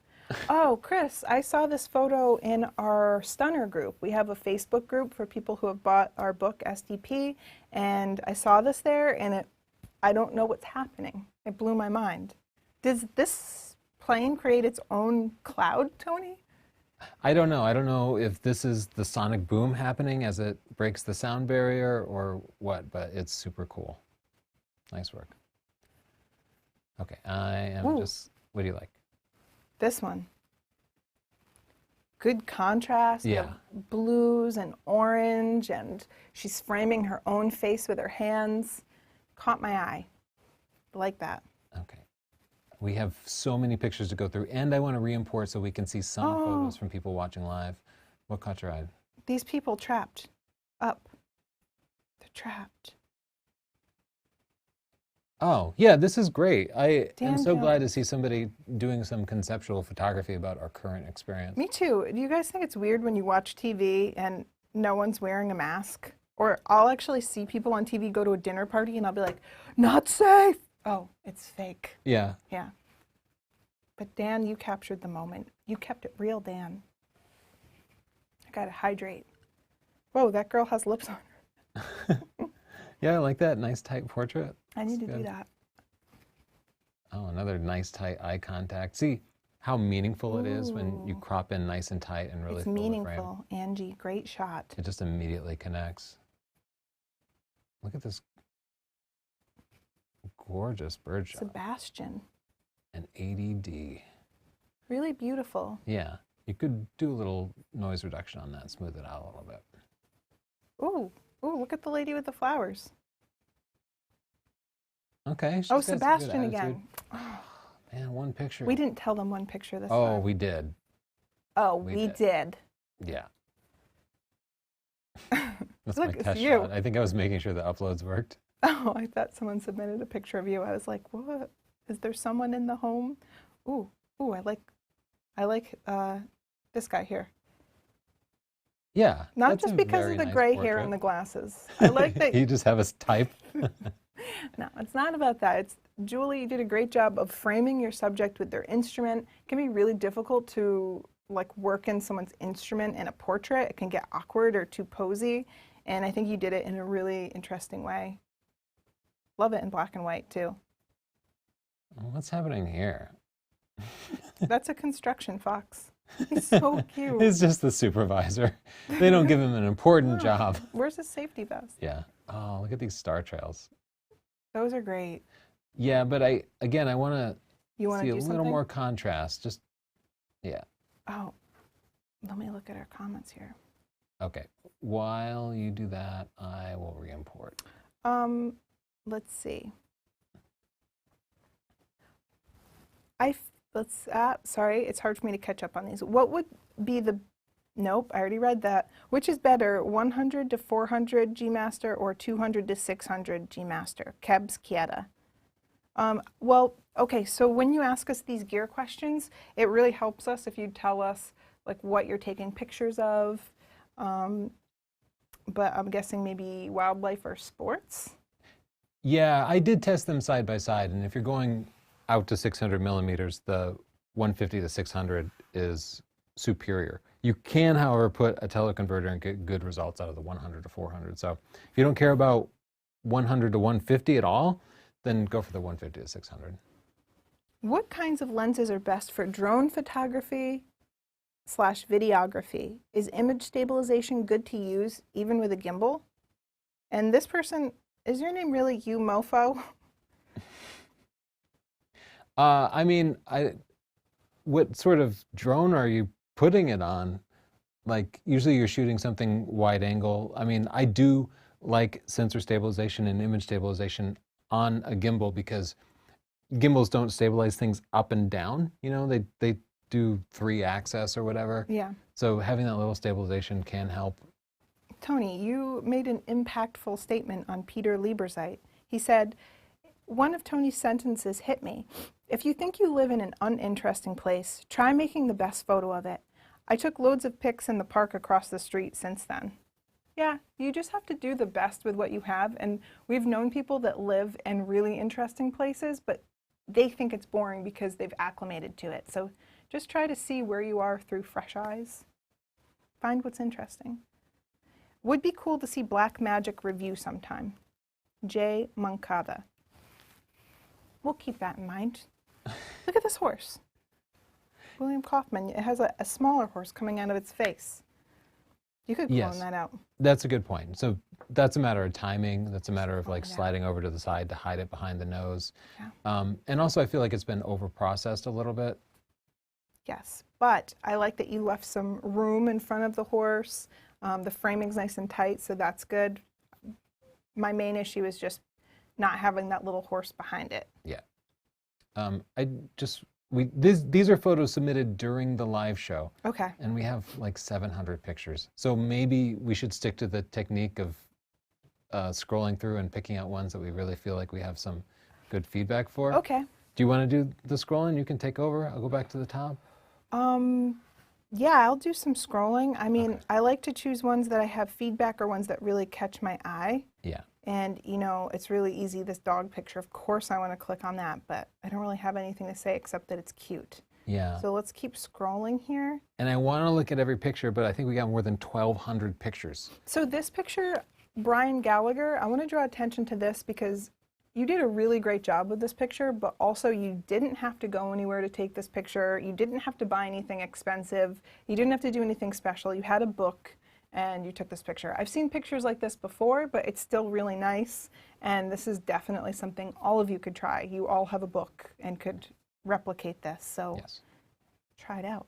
Oh, Chris, I saw this photo in our Stunner group. We have a Facebook group for people who have bought our book, SDP, and I saw this there, and I don't know what's happening. It blew my mind. Does this plane create its own cloud, Tony? I don't know. I don't know if this is the sonic boom happening as it breaks the sound barrier or what, but it's super cool. Nice work. Okay, I am Ooh. what do you like? This one. Good contrast. You Yeah. have blues and orange, and she's framing her own face with her hands. Caught my eye. Like that. Okay. We have so many pictures to go through, and I want to re-import so we can see some Oh. photos from people watching live. What caught your eye? These people trapped up. They're trapped. Oh, yeah, this is great. I am Dan so glad to Jones. see somebody doing some conceptual photography about our current experience. Me too. Do you guys think it's weird when you watch TV and no one's wearing a mask? Or I'll actually see people on TV go to a dinner party and I'll be like, not safe. Oh, it's fake. Yeah. Yeah. But Dan, you captured the moment. You kept it real, Dan. I gotta hydrate. Whoa, that girl has lips on her. Yeah, I like that. Nice tight portrait. I That's need to do good. that. Oh, another nice tight eye contact. See how meaningful it is when you Ooh, crop in nice and tight and really it's fill the frame. meaningful. Angie, great shot. It just immediately connects. Look at this gorgeous bird shot. Sebastian, An 80D. really beautiful. Yeah, you could do a little noise reduction on that, smooth it out a little bit. Ooh, ooh, look at the lady with the flowers. Okay, she's Oh, got some good Sebastian attitude. again. Man, one picture. We didn't tell them one picture this Oh, time. we did. Oh, we we did. did. Yeah. That's my Look, it's test you. shot. I think I was making sure the uploads worked. Oh, I thought someone submitted a picture of you. I was like, what? Is there someone in the home? Ooh, ooh, I like this guy here. Yeah. Not that's just a because very of the nice gray hair portrait. and the glasses. I like that. You just have us type. No, it's not about that. It's Julie, you did a great job of framing your subject with their instrument. It can be really difficult to like work in someone's instrument in a portrait. It can get awkward or too posy. And I think you did it in a really interesting way. Love it in black and white too. What's happening here? That's a construction fox. He's so cute. He's just the supervisor. They don't give him an important job. Where's his safety vest? Yeah. Oh, look at these star trails. Those are great. Yeah, but I want to You want see to a do little something? more contrast. Just, yeah. Oh, let me look at our comments here. Okay. While you do that, I will re-import. Let's see. Sorry, it's hard for me to catch up on these. What would be the, nope, I already read that. Which is better, 100 to 400 G Master or 200 to 600 G Master? Kebs Kieta. Well, okay, so when you ask us these gear questions, it really helps us if you tell us like what you're taking pictures of, but I'm guessing maybe wildlife or sports. Yeah, I did test them side by side, and if you're going out to 600 millimeters, the 150 to 600 is superior. You can, however, put a teleconverter and get good results out of the 100 to 400. So if you don't care about 100 to 150 at all, then go for the 150 to 600. What kinds of lenses are best for drone photography / videography? Is image stabilization good to use even with a gimbal? And this person, is your name really you mofo? I mean, what sort of drone are you putting it on? Like, usually you're shooting something wide angle. I mean, I do like sensor stabilization and image stabilization on a gimbal because gimbals don't stabilize things up and down. You know, they do 3-axis or whatever. Yeah. So having that little stabilization can help. Tony, you made an impactful statement on Peter Lieberzeit. He said, one of Tony's sentences hit me. If you think you live in an uninteresting place, try making the best photo of it. I took loads of pics in the park across the street since then. Yeah, you just have to do the best with what you have. And we've known people that live in really interesting places, but they think it's boring because they've acclimated to it. So just try to see where you are through fresh eyes. Find what's interesting. Would be cool to see Black Magic review sometime. J. Moncada. We'll keep that in mind. Look at this horse. William Kaufman. It has a smaller horse coming out of its face. You could clone Yes. that out. That's a good point. So that's a matter of timing. That's a matter of like yeah. sliding over to the side to hide it behind the nose. Yeah. And also I feel like it's been over-processed a little bit. Yes, but I like that you left some room in front of the horse. The framing's nice and tight, so that's good. My main issue is just not having that little horse behind it. Yeah. These are photos submitted during the live show, Okay. and we have like 700 pictures. So maybe we should stick to the technique of scrolling through and picking out ones that we really feel like we have some good feedback for. Okay. Do you want to do the scrolling? You can take over. I'll go back to the top. Yeah, I'll do some scrolling. I mean, Okay. I like to choose ones that I have feedback or ones that really catch my eye. Yeah. And, you know, it's really easy, this dog picture. Of course I want to click on that, but I don't really have anything to say except that it's cute. Yeah. So let's keep scrolling here. And I want to look at every picture, but I think we got more than 1,200 pictures. So this picture, Brian Gallagher, I want to draw attention to this because you did a really great job with this picture, but also you didn't have to go anywhere to take this picture. You didn't have to buy anything expensive. You didn't have to do anything special. You had a book and you took this picture. I've seen pictures like this before, but it's still really nice. And this is definitely something all of you could try. You all have a book and could replicate this. So Yes. try it out.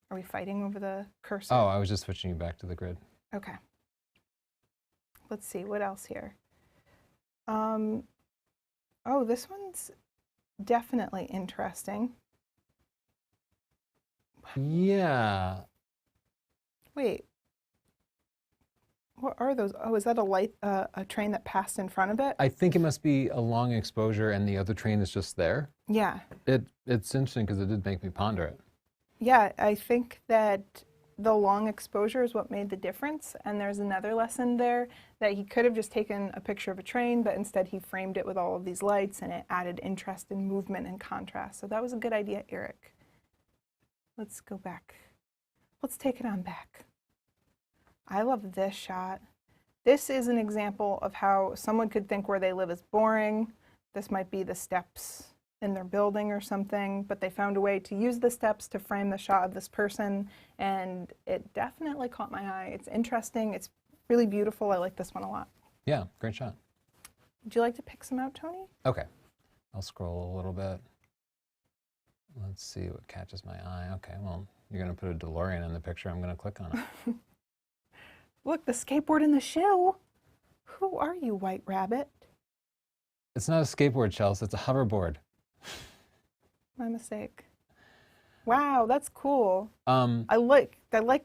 Are we fighting over the cursor? Oh, I was just switching you back to the grid. Okay. Let's see, what else here? Oh, this one's definitely interesting. Yeah. Wait. What are those? Oh, is that a light, a train that passed in front of it? I think it must be a long exposure and the other train is just there. Yeah. It's interesting because it did make me ponder it. Yeah, I think that the long exposure is what made the difference. And there's another lesson there that he could have just taken a picture of a train, but instead he framed it with all of these lights and it added interest and movement and contrast. So that was a good idea, Eric. Let's go back. Let's take it on back. I love this shot. This is an example of how someone could think where they live is boring. This might be the steps in their building or something, but they found a way to use the steps to frame the shot of this person, and it definitely caught my eye. It's interesting. It's really beautiful. I like this one a lot. Yeah, great shot. Would you like to pick some out, Tony? Okay. I'll scroll a little bit. Let's see what catches my eye. Okay, well, you're going to put a DeLorean in the picture. I'm going to click on it. Look, the skateboard in the shoe. Who are you, White Rabbit? It's not a skateboard, Chelsea. It's a hoverboard. My mistake. Wow, that's cool. Um, I like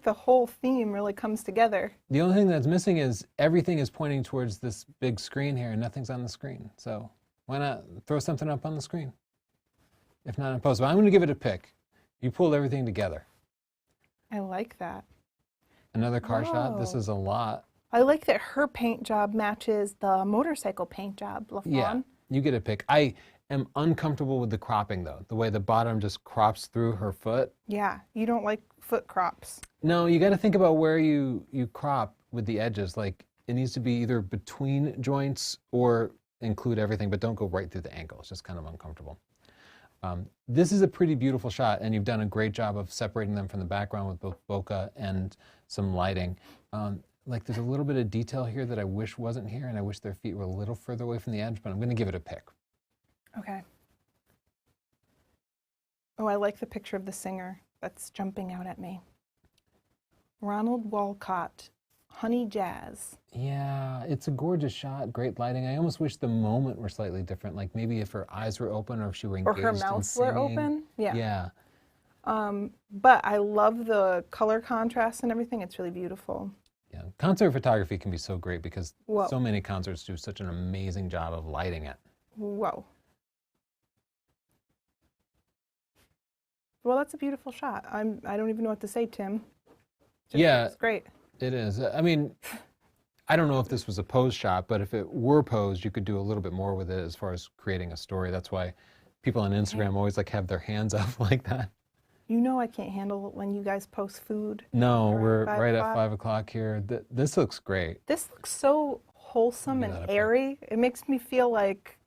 the whole theme really comes together. the only thing that's missing is everything is pointing towards this big screen here and nothing's on the screen. So why not throw something up on the screen? If not in post. But I'm going to give it a pick. You pulled everything together. I like that. Another car shot. This Whoa. is a lot. I like that her paint job matches the motorcycle paint job, LaFawn. Yeah, you get a pick. I am uncomfortable with the cropping, though. The way the bottom just crops through her foot. Yeah, you don't like foot crops. No, you got to think about where you crop with the edges. Like, it needs to be either between joints or include everything, but don't go right through the ankle. It's just kind of uncomfortable. This is a pretty beautiful shot, and you've done a great job of separating them from the background with both bokeh and some lighting. Like, there's a little bit of detail here that I wish wasn't here, and I wish their feet were a little further away from the edge, but I'm going to give it a pick. Okay. Oh, I like the picture of the singer that's jumping out at me. Ronald Walcott, Honey Jazz. Yeah, it's a gorgeous shot, great lighting. I almost wish the moment were slightly different, like maybe if her eyes were open or if she were engaged Or her in mouth singing. were open. Yeah. Yeah. But I love the color contrast and everything. It's really beautiful. Yeah. Concert photography can be so great because Whoa. so many concerts do such an amazing job of lighting it. Whoa. Well, that's a beautiful shot. I don't even know what to say, Tim. Yeah. It's great. It is. I mean, I don't know if this was a pose shot, but if it were posed, you could do a little bit more with it as far as creating a story. That's why people on Instagram always like have their hands up like that. You know I can't handle it when you guys post food. No, around we're 5 right o'clock. at 5 o'clock here. This looks great. This looks so wholesome Give that and a pick. airy. It makes me feel like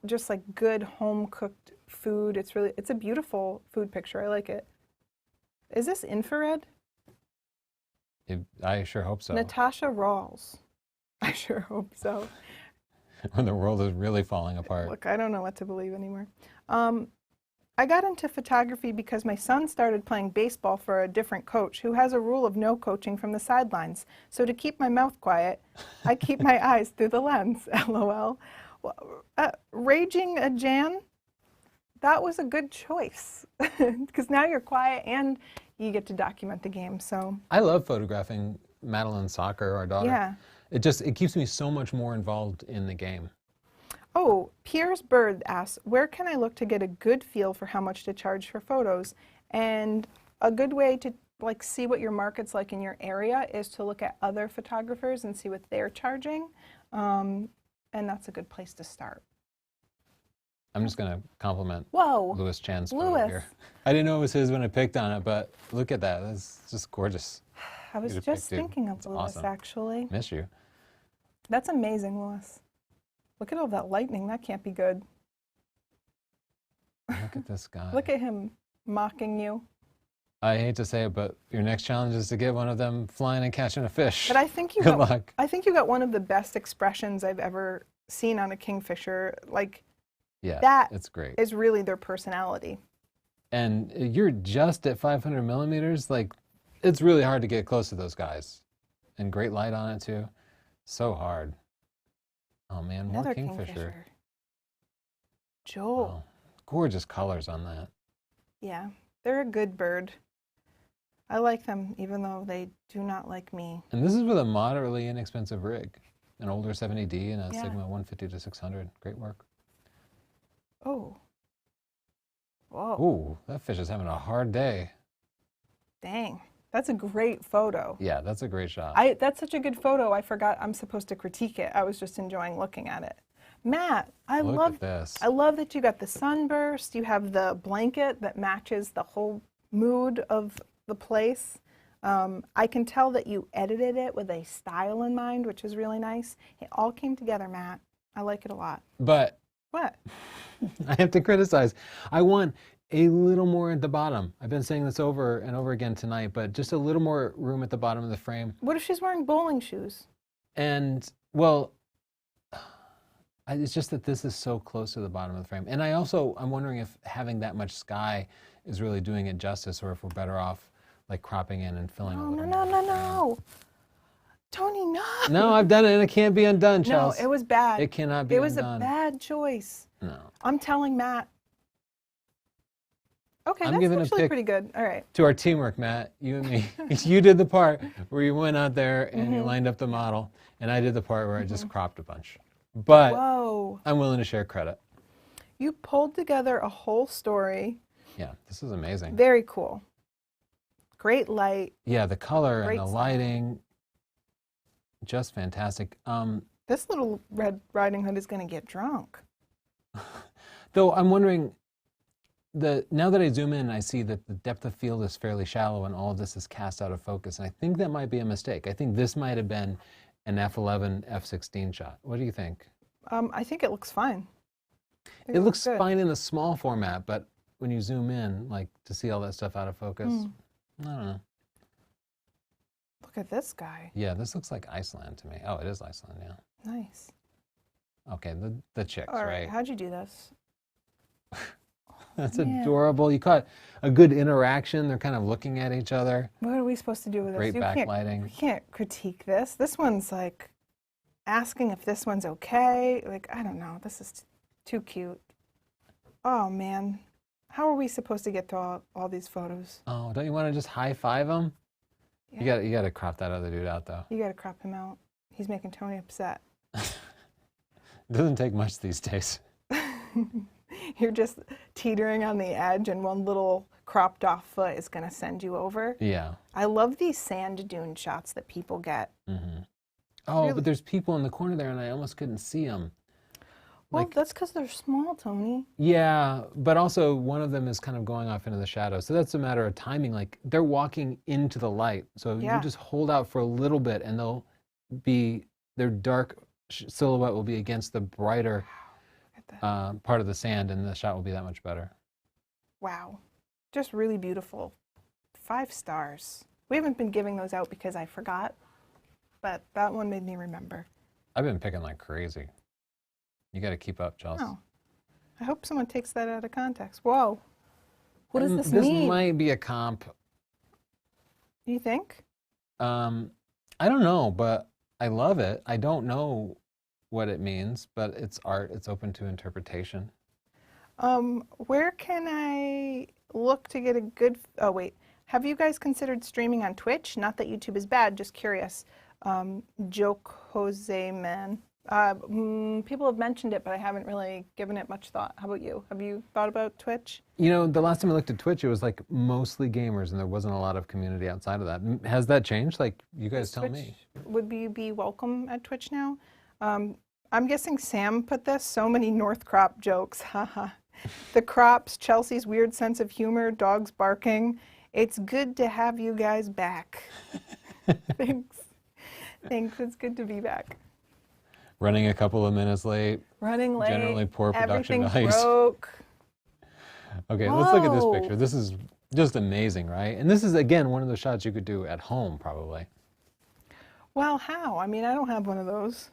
just like good home cooked food. It's a beautiful food picture. I like it. Is this infrared? I sure hope so. Natasha Rawls. I sure hope so. When the world is really falling apart. Look, I don't know what to believe anymore. I got into photography because my son started playing baseball for a different coach who has a rule of no coaching from the sidelines. So to keep my mouth quiet, I keep my eyes through the lens, LOL. Well, Raging a Jan, that was a good choice because now you're quiet and you get to document the game. So I love photographing Madeline's soccer, our daughter. yeah, it keeps me so much more involved in the game. Oh, Pierre's Bird asks, where can I look to get a good feel for how much to charge for photos? And a good way to like see what your market's like in your area is to look at other photographers and see what they're charging. And that's a good place to start. I'm just going to compliment Whoa, Louis Chan's photo Louis. here. I didn't know it was his when I picked on it, but look at that. That's just gorgeous. I was You just depicted- thinking of it's Louis, awesome. actually. Miss you. That's amazing, Louis. Look at all that lightning. That can't be good. Look at this guy. Look at him mocking you. I hate to say it, but your next challenge is to get one of them flying and catching a fish. But I think you Good got, luck. I think you got one of the best expressions I've ever seen on a kingfisher. Like, Yeah, that it's great. is really their personality. And you're just at 500 millimeters. Like, it's really hard to get close to those guys. And great light on it too. So hard. Oh man, more Another kingfisher. Joel. Wow. Gorgeous colors on that. Yeah, they're a good bird. I like them, even though they do not like me. And this is with a moderately inexpensive rig. An older 70D and a Yeah. Sigma 150 to 600. Great work. Oh. Whoa. Ooh, that fish is having a hard day. Dang. That's a great photo. Yeah, that's a great shot. That's such a good photo. I forgot I'm supposed to critique it. I was just enjoying looking at it. Matt, Look at this. I love that you got the sunburst. You have the blanket that matches the whole mood of the place. I can tell that you edited it with a style in mind, which is really nice. It all came together, Matt. I like it a lot. But What? I have to criticize. I want a little more at the bottom. I've been saying this over and over again tonight, but just a little more room at the bottom of the frame. What if she's wearing bowling shoes? And, well, it's just that this is so close to the bottom of the frame. And I'm wondering if having that much sky is really doing it justice, or if we're better off like cropping in and filling a No, little no, more. no, no, no. Tony, no. No, I've done it and it can't be undone, No, Chelsea. it was bad. It cannot be It was undone. a bad choice. No. I'm telling Matt. Okay, I'm that's giving a actually pick. pretty good. All right. To our teamwork, Matt, you and me. You did the part where you went out there and Mm-hmm. you lined up the model, and I did the part where I just cropped a bunch. But Whoa. I'm willing to share credit. You pulled together a whole story. Yeah, this is amazing. Very cool. Great light. Yeah, the color Great and the style. lighting, just fantastic. This little Red Riding Hood is going to get drunk. Though I'm wondering, now that I zoom in, I see that the depth of field is fairly shallow and all of this is cast out of focus. And I think that might be a mistake. I think this might have been an f11, f16 shot. What do you think? I think it looks fine. I think It looks good. fine in a small format, but when you zoom in, like to see all that stuff out of focus, I don't know. Look at this guy. Yeah, this looks like Iceland to me. Oh, it is Iceland, yeah. Nice. Okay, the chicks, All right. right? How'd you do this? That's man. adorable. You caught a good interaction. They're kind of looking at each other. What are we supposed to do with Great this? backlighting. We can't critique this. This one's like asking if this one's okay. Like, I don't know. This is too cute. Oh, man. How are we supposed to get to all these photos? Oh, don't you want to just high five them? Yeah. You got to crop that other dude out though. You got to crop him out. He's making Tony upset. It doesn't take much these days. You're just teetering on the edge, and one little cropped off foot is going to send you over. Yeah. I love these sand dune shots that people get. Oh, Really? but there's people in the corner there, and I almost couldn't see them. Well, Like- that's because they're small, Tony. Yeah, but also one of them is kind of going off into the shadows. So that's a matter of timing. Like they're walking into the light. So Yeah. you just hold out for a little bit and their dark silhouette will be against the brighter Look at that. part of the sand, and the shot will be that much better. Wow. Just really beautiful. 5 stars. We haven't been giving those out because I forgot, but that one made me remember. I've been picking like crazy. You got to keep up, Chelsea. Oh. I hope someone takes that out of context. Whoa. What does this This mean? might be a comp. You think? I don't know, but I love it. I don't know what it means, but it's art. It's open to interpretation. Where can I look to get a good... Oh, wait. Have you guys considered streaming on Twitch? Not that YouTube is bad, just curious. Joke Jose Man. People have mentioned it, but I haven't really given it much thought. How about you? Have you thought about Twitch? You know, the last time I looked at Twitch, it was like mostly gamers, and there wasn't a lot of community outside of that. Has that changed? Like, you guys tell me. Would you be welcome at Twitch now? I'm guessing Sam put this. So many North Crop jokes. Haha. The crops, Chelsea's weird sense of humor, dogs barking. It's good to have you guys back. Thanks. Thanks. It's good to be back. Running a couple of minutes late. Running late. Generally poor production Everything values. broke. Okay, let's look at this picture. This is just amazing, right? And this is, again, one of the shots you could do at home, probably. Well, how? I mean, I don't have one of those.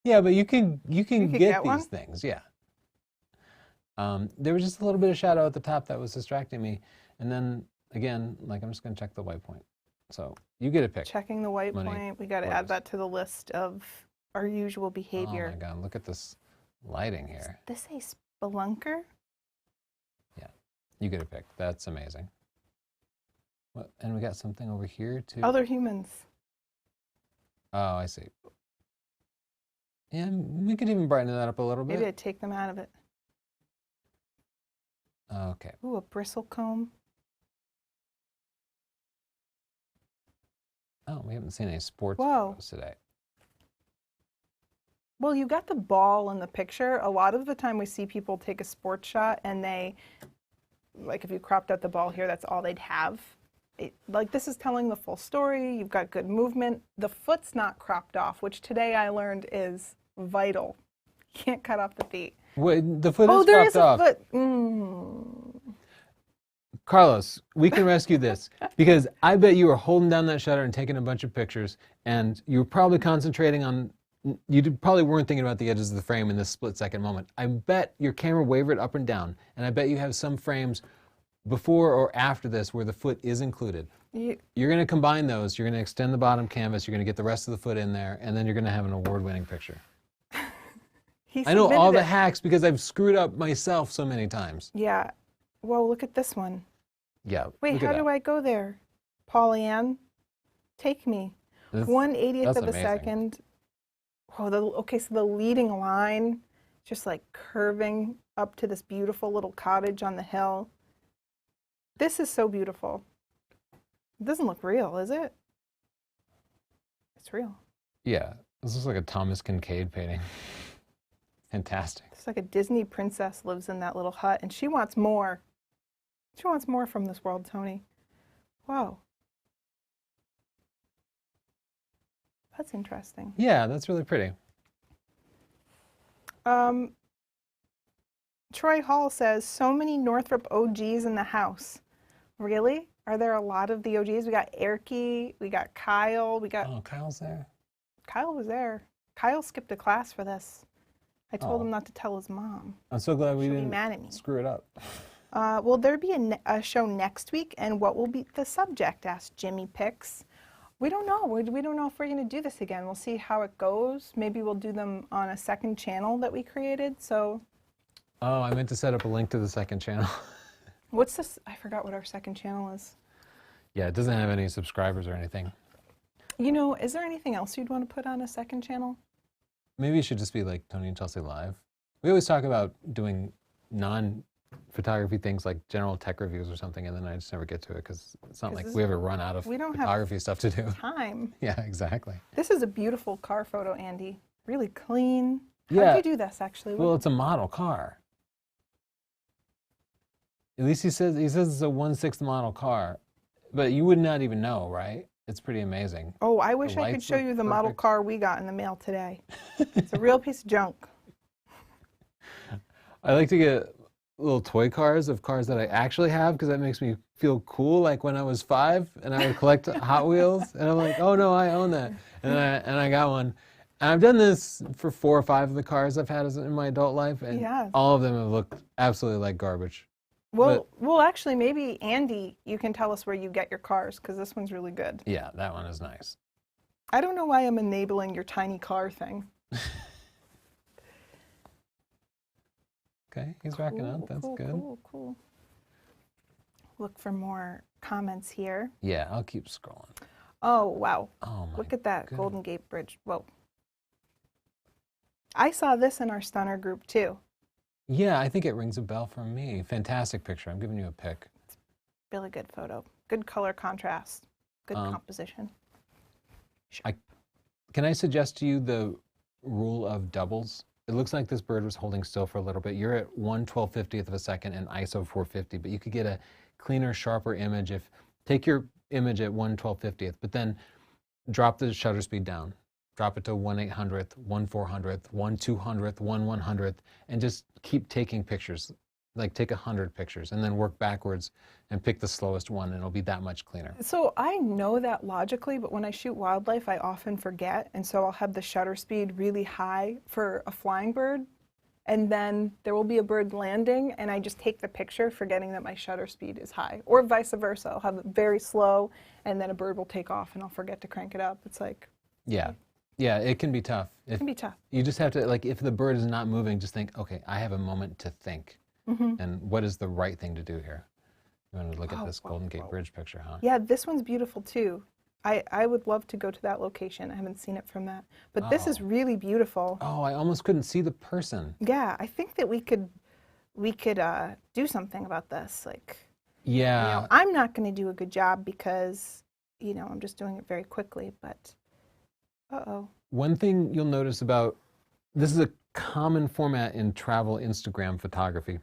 Yeah, but you can get one? these things, yeah. There was just a little bit of shadow at the top that was distracting me. And then, again, like, I'm just going to check the white point. So you get a pick. Checking the white point. We got to add that to the list of our usual behavior. Oh, my God. Look at this lighting here. Is this a spelunker? Yeah. You get a pick. That's amazing. What? And we got something over here, too. Other humans. Oh, I see. Yeah, we could even brighten that up a little bit. Maybe I'd take them out of it. Okay. Ooh, a bristle comb. Oh, we haven't seen any sports Whoa. photos today. Well, you got the ball in the picture. A lot of the time we see people take a sports shot and they, like if you cropped out the ball here, that's all they'd have. Like this is telling the full story. You've got good movement. The foot's not cropped off, which today I learned is vital. You can't cut off the feet. Wait, the foot is cropped off. Oh, there is a foot. Carlos, we can rescue this because I bet you were holding down that shutter and taking a bunch of pictures, and you were probably concentrating on. You probably weren't thinking about the edges of the frame in this split-second moment. I bet your camera wavered up and down, and I bet you have some frames before or after this where the foot is included. You're going to combine those. You're going to extend the bottom canvas. You're going to get the rest of the foot in there, and then you're going to have an award-winning picture. I know all the hacks because I've screwed up myself so many times. Yeah. Well, look at this one. Yeah. Wait, how do I go there? Pollyann, take me. 1/80th of a second. Oh, okay, so the leading line, just like curving up to this beautiful little cottage on the hill. This is so beautiful. It doesn't look real, is it? It's real. Yeah, this looks like a Thomas Kincaid painting. Fantastic. It's like a Disney princess lives in that little hut, and she wants more. She wants more from this world, Tony. Whoa. That's interesting. Yeah, that's really pretty. Troy Hall says, so many Northrup OGs in the house. Really? Are there a lot of the OGs? We got Erky, we got Kyle, we got... Oh, Kyle's there? Kyle was there. Kyle skipped a class for this. I told him not to tell his mom. I'm so glad we She'll be didn't mad at me. screw it up. Will there be a show next week, and what will be the subject? Asked Jimmy Picks. We don't know. We don't know if we're going to do this again. We'll see how it goes. Maybe we'll do them on a second channel that we created. So. Oh, I meant to set up a link to the second channel. What's this? I forgot what our second channel is. Yeah, it doesn't have any subscribers or anything. You know, is there anything else you'd want to put on a second channel? Maybe it should just be like Tony and Chelsea Live. We always talk about doing non-photography things like general tech reviews or something, and then I just never get to it because it's not like we ever run out of photography stuff to do. Time. Yeah, exactly. This is a beautiful car photo, Andy. Really clean. Yeah. How did you do this, actually? Well, it's a model car. At least he says it's a 1/6 model car, but you would not even know, right? It's pretty amazing. Oh, I wish I could show you the model car we got in the mail today. It's a real piece of junk. I like to get little toy cars of cars that I actually have because that makes me feel cool. Like when I was 5 and I would collect Hot Wheels, and I'm like, oh no, I own that, and I got one. And I've done this for 4 or 5 of the cars I've had in my adult life, and all of them have looked absolutely like garbage. Well, actually, maybe Andy, you can tell us where you get your cars because this one's really good. Yeah, that one is nice. I don't know why I'm enabling your tiny car thing. Okay, he's rocking out. That's good. Cool. Look for more comments here. Yeah, I'll keep scrolling. Oh, wow. Oh my Look at that goodness. Golden Gate Bridge. Whoa. I saw this in our stunner group too. Yeah, I think it rings a bell for me. Fantastic picture. I'm giving you a pick. Really good photo. Good color contrast. Good Um, composition. I Can I suggest to you the rule of doubles? It looks like this bird was holding still for a little bit. You're at 1/1250th of a second and ISO 450, but you could get a cleaner, sharper image if take your image at 1/1250th, but then drop the shutter speed down. Drop it to 1/800th, 1/400th, 1/200th, 1/100th, and just keep taking pictures. Like take 100 pictures and then work backwards and pick the slowest one, and it'll be that much cleaner. So I know that logically, but when I shoot wildlife, I often forget. And so I'll have the shutter speed really high for a flying bird. And then there will be a bird landing, and I just take the picture, forgetting that my shutter speed is high. Or vice versa. I'll have it very slow, and then a bird will take off, and I'll forget to crank it up. It's like, Yeah. Yeah, it can be tough. it can be tough. You just have to, like, if the bird is not moving, just think, okay, I have a moment to think. And what is the right thing to do here? You want to look at this Golden Gate Bridge picture, huh? Yeah, this one's beautiful too. I would love to go to that location. I haven't seen it from that. But this is really beautiful. Oh, I almost couldn't see the person. Yeah, I think that we could do something about this. Like, Yeah. I'm not going to do a good job because, I'm just doing it very quickly, but uh-oh. One thing you'll notice about this is a common format in travel Instagram photography.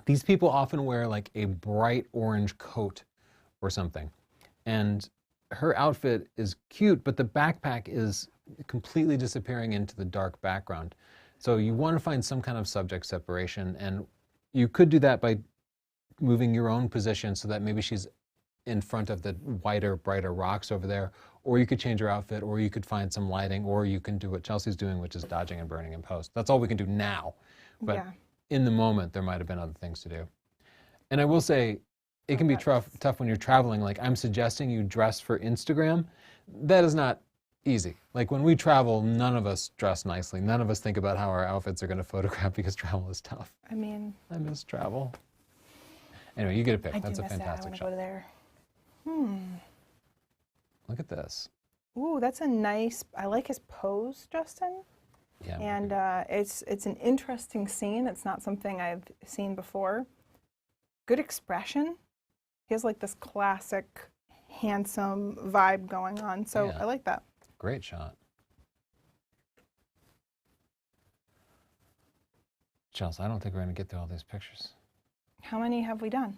These people often wear like a bright orange coat or something. And her outfit is cute, but the backpack is completely disappearing into the dark background. So you want to find some kind of subject separation, and you could do that by moving your own position so that maybe she's in front of the whiter, brighter rocks over there, or you could change her outfit, or you could find some lighting, or you can do what Chelsea's doing, which is dodging and burning in post. That's all we can do now. But Yeah. in the moment, there might have been other things to do. And I will say, it can be tough when you're traveling. Like, I'm suggesting you dress for Instagram. That is not easy. Like, when we travel, none of us dress nicely. None of us think about how our outfits are going to photograph because travel is tough. I mean, I miss travel. Anyway, you get a pick. I do That's a miss that. I fantastic want to shot. go there. Look at this. Ooh, that's a nice. I like his pose, Justin. Yeah. And it's an interesting scene. It's not something I've seen before. Good expression. He has like this classic, handsome vibe going on. So Yeah. I like that. Great shot. Chelsea, I don't think we're going to get through all these pictures. How many have we done?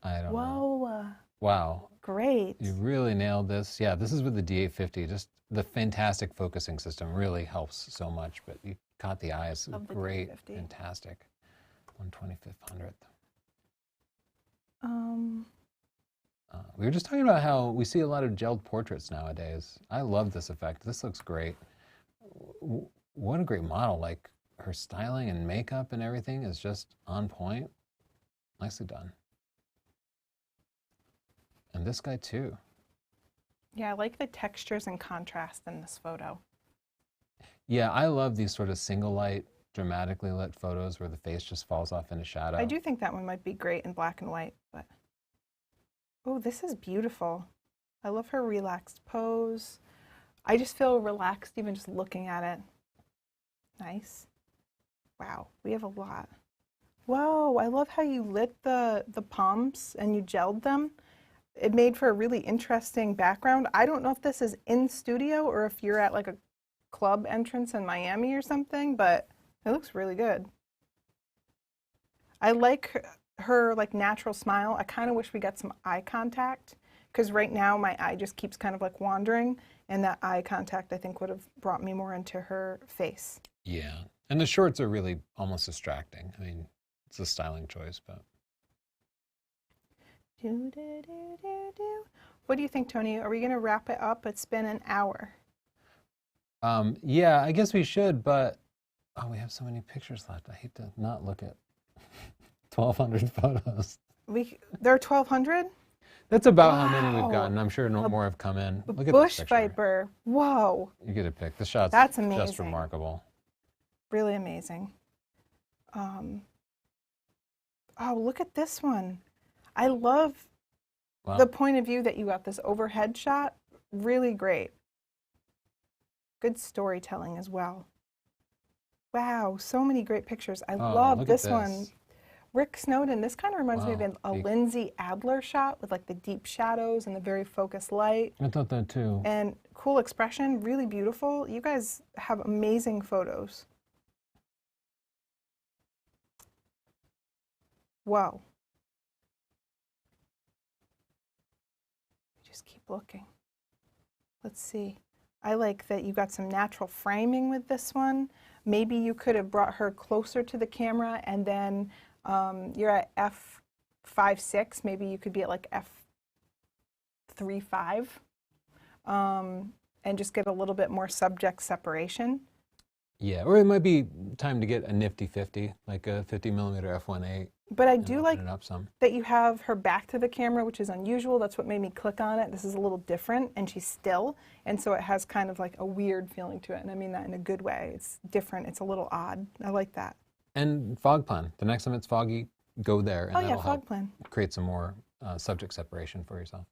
I don't know. Whoa, Wow. great. You really nailed this. Yeah, this is with the D850. Just the fantastic focusing system really helps so much, but you caught the eyes. Love the Great. D850. Fantastic. 1/2500th. We were just talking about how we see a lot of gelled portraits nowadays. I love this effect. This looks great. What a great model. Like, her styling and makeup and everything is just on point. Nicely done. And this guy too. Yeah, I like the textures and contrast in this photo. Yeah, I love these sort of single light, dramatically lit photos where the face just falls off into shadow. I do think that one might be great in black and white, but oh, this is beautiful. I love her relaxed pose. I just feel relaxed even just looking at it. Nice. Wow, we have a lot. Whoa, I love how you lit the palms and you gelled them. It made for a really interesting background. I don't know if this is in studio or if you're at like a club entrance in Miami or something, but it looks really good. I like her like natural smile. I kind of wish we got some eye contact because right now my eye just keeps kind of like wandering, and that eye contact I think would have brought me more into her face. Yeah. And the shorts are really almost distracting. I mean, it's a styling choice, but. Do, do, do, do, do. What do you think, Tony? Are we going to wrap it up? It's been an hour. Yeah, I guess we should, but oh, we have so many pictures left. I hate to not look at 1,200 photos. There are 1,200? That's about how many we've Wow. gotten. I'm sure no more have come in. A Look at bush this picture. viper. Whoa. You get a pick. The shot's That's just amazing. remarkable. Really amazing. Oh, look at this one. I love Wow. the point of view that you got this overhead shot. really great. Good storytelling as well. Wow, so many great pictures. I Oh, love look at this one. this. Rick Snowden, this kind of reminds me of Wow. a Lindsay Adler shot with like the deep shadows and the very focused light. I thought that too. And cool expression, really beautiful. You guys have amazing photos. Whoa. Just keep looking. Let's see. I like that you got some natural framing with this one. Maybe you could have brought her closer to the camera, and then you're at f5.6. Maybe you could be at like f3.5, and just get a little bit more subject separation. Yeah, or it might be time to get a nifty 50, like a 50mm f1.8. But I do like it up some. that you have her back to the camera, which is unusual. That's what made me click on it. This is a little different, and she's still, and so it has kind of like a weird feeling to it, and I mean that in a good way. It's different. It's a little odd. I like that. And fog plan. The next time it's foggy, go there, and Oh yeah, that'll fog help plan. create some more subject separation for yourself.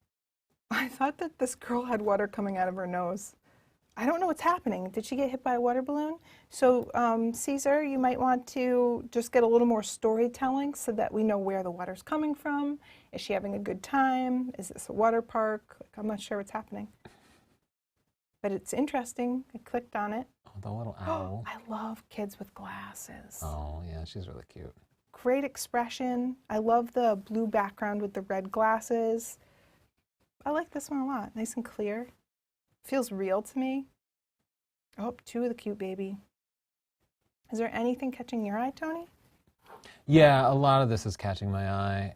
I thought that this girl had water coming out of her nose. I don't know what's happening. Did she get hit by a water balloon? So Caesar, you might want to just get a little more storytelling so that we know where the water's coming from. Is she having a good time? Is this a water park? Like, I'm not sure what's happening. But it's interesting. I clicked on it. Oh, the little owl. I love kids with glasses. Oh, yeah, she's really cute. Great expression. I love the blue background with the red glasses. I like this one a lot. Nice and clear. Feels real to me. Oh, two of the cute baby. Is there anything catching your eye, Tony? Yeah, a lot of this is catching my eye.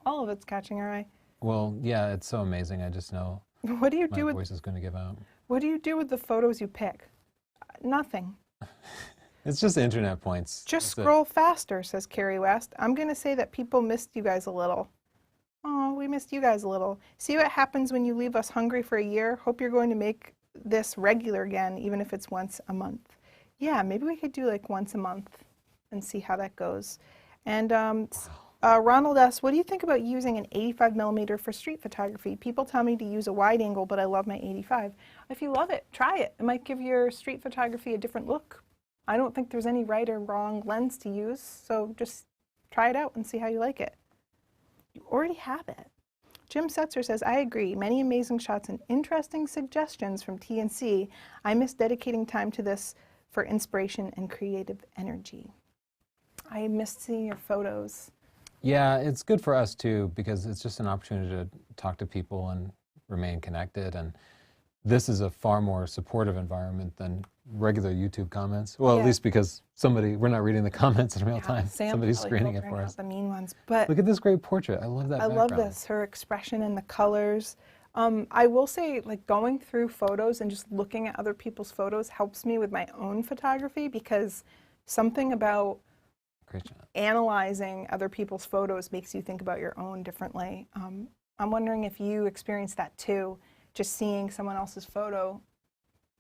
All of it's catching our eye. Well, yeah, it's so amazing. I just know What do you my do with voice is going to give out. What do you do with the photos you pick? Nothing. It's just internet points. Just That's it. scroll faster, says Carrie West. I'm going to say that people missed you guys a little. Oh, we missed you guys a little. See what happens when you leave us hungry for a year? Hope you're going to make this regular again, even if it's once a month. Yeah, maybe we could do like once a month and see how that goes. And Ronald asks, what do you think about using an 85mm for street photography? People tell me to use a wide angle, but I love my 85. If you love it, try it. It might give your street photography a different look. I don't think there's any right or wrong lens to use, so just try it out and see how you like it. You already have it. Jim Setzer says, I agree. Many amazing shots and interesting suggestions from TNC. I miss dedicating time to this for inspiration and creative energy. I missed seeing your photos. Yeah, it's good for us too, because it's just an opportunity to talk to people and remain connected. And this is a far more supportive environment than regular YouTube comments. Well, Yeah. at least because we're not reading the comments in real time. Sam Somebody's probably screening it filtering for out us. the mean ones, but Look at this great portrait. I love that I background. love this, her expression and the colors. I will say, like, going through photos and just looking at other people's photos helps me with my own photography, because something about Great job. analyzing other people's photos makes you think about your own differently. I'm wondering if you experience that too. Just seeing someone else's photo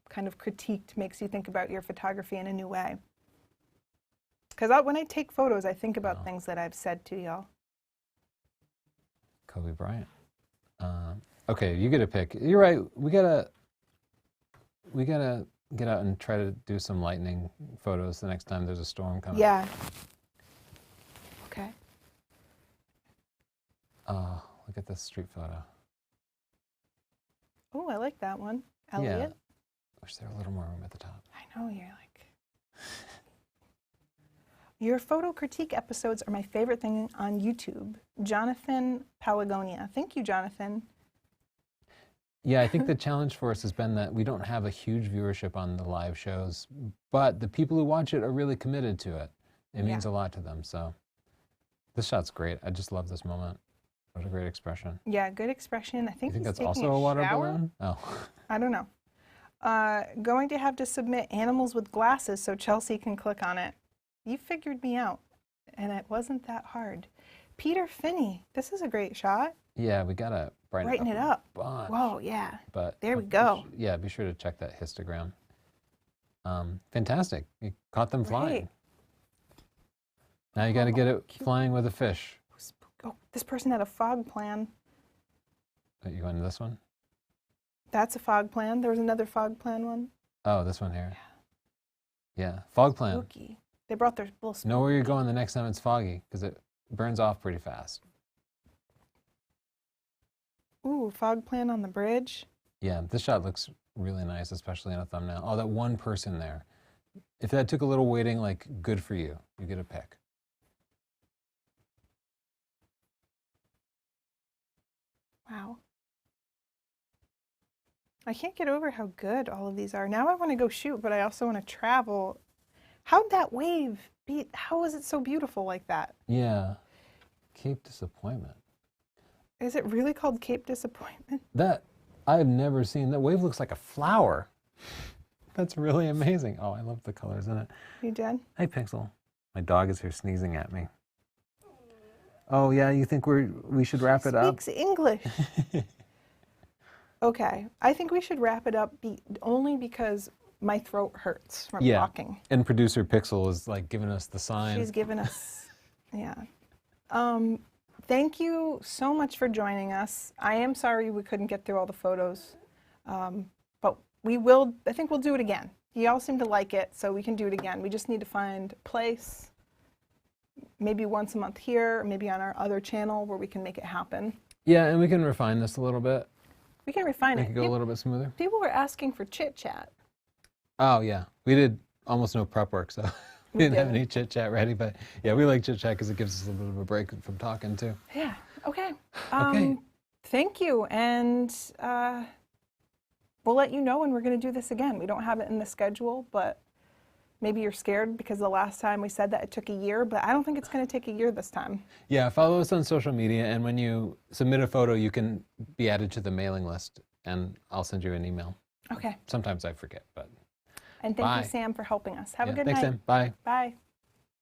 kind of critiqued makes you think about your photography in a new way. Because when I take photos, I think about things that I've said to y'all. Kobe Bryant. Okay, you get a pick. You're right. We gotta get out and try to do some lightning photos the next time there's a storm coming. Yeah. Okay. Look at this street photo. Oh, I like that one. Elliot. Yeah. Wish there were a little more room at the top. I know, you're like... Your photo critique episodes are my favorite thing on YouTube. Jonathan Palagonia. Thank you, Jonathan. Yeah, I think the challenge for us has been that we don't have a huge viewership on the live shows, but the people who watch it are really committed to it. It means a lot to them, so this shot's great. I just love this moment. What a great expression. Yeah, good expression. I You think think he's that's taking also a water shower? balloon? Oh. I don't know. Going to have to submit animals with glasses so Chelsea can click on it. You figured me out, and it wasn't that hard. Peter Finney, this is a great shot. Yeah, we gotta brighten it up. a bunch. Whoa, yeah. But There we go. Yeah, be sure to check that histogram. Fantastic. You caught them flying. Right. Now you got to get it Cute. flying with a fish. Oh, this person had a fog plan. Are you going to this one? That's a fog plan. There was another fog plan one. Oh, this one here. Yeah, fog plan. Spooky. They brought their little Know where you're going the next time it's foggy, because it burns off pretty fast. Ooh, fog plan on the bridge. Yeah, this shot looks really nice, especially in a thumbnail. Oh, that one person there. If that took a little waiting, like, good for you. You get a pick. Wow. I can't get over how good all of these are. Now I want to go shoot, but I also want to travel. How'd that wave be? How is it so beautiful like that? Yeah. Cape Disappointment. Is it really called Cape Disappointment? That, I've never seen. That wave looks like a flower. That's really amazing. Oh, I love the colors in it. You did? Hey, Pixel. My dog is here sneezing at me. Oh, yeah, you think we should wrap it up? Speaks English. Okay, I think we should wrap it up only because my throat hurts from talking. And producer Pixel is like giving us the sign. She's giving us, yeah. Thank you so much for joining us. I am sorry we couldn't get through all the photos, but we will, I think we'll do it again. You all seem to like it, so we can do it again. We just need to find a place, maybe once a month here, maybe on our other channel where we can make it happen. Yeah, and we can refine this a little bit. We can refine it. Make it go a little bit smoother. People were asking for chit chat. Oh, yeah. We did almost no prep work, so we didn't have any chit chat ready. But yeah, we like chit chat because it gives us a little bit of a break from talking too. Yeah. Okay. Okay. Thank you. And we'll let you know when we're going to do this again. We don't have it in the schedule, but maybe you're scared because the last time we said that it took a year, but I don't think it's going to take a year this time. Yeah, follow us on social media, and when you submit a photo, you can be added to the mailing list, and I'll send you an email. Okay. Sometimes I forget, but And thank you, Sam, for helping us. Have a good thanks, night. Sam. Bye. Bye.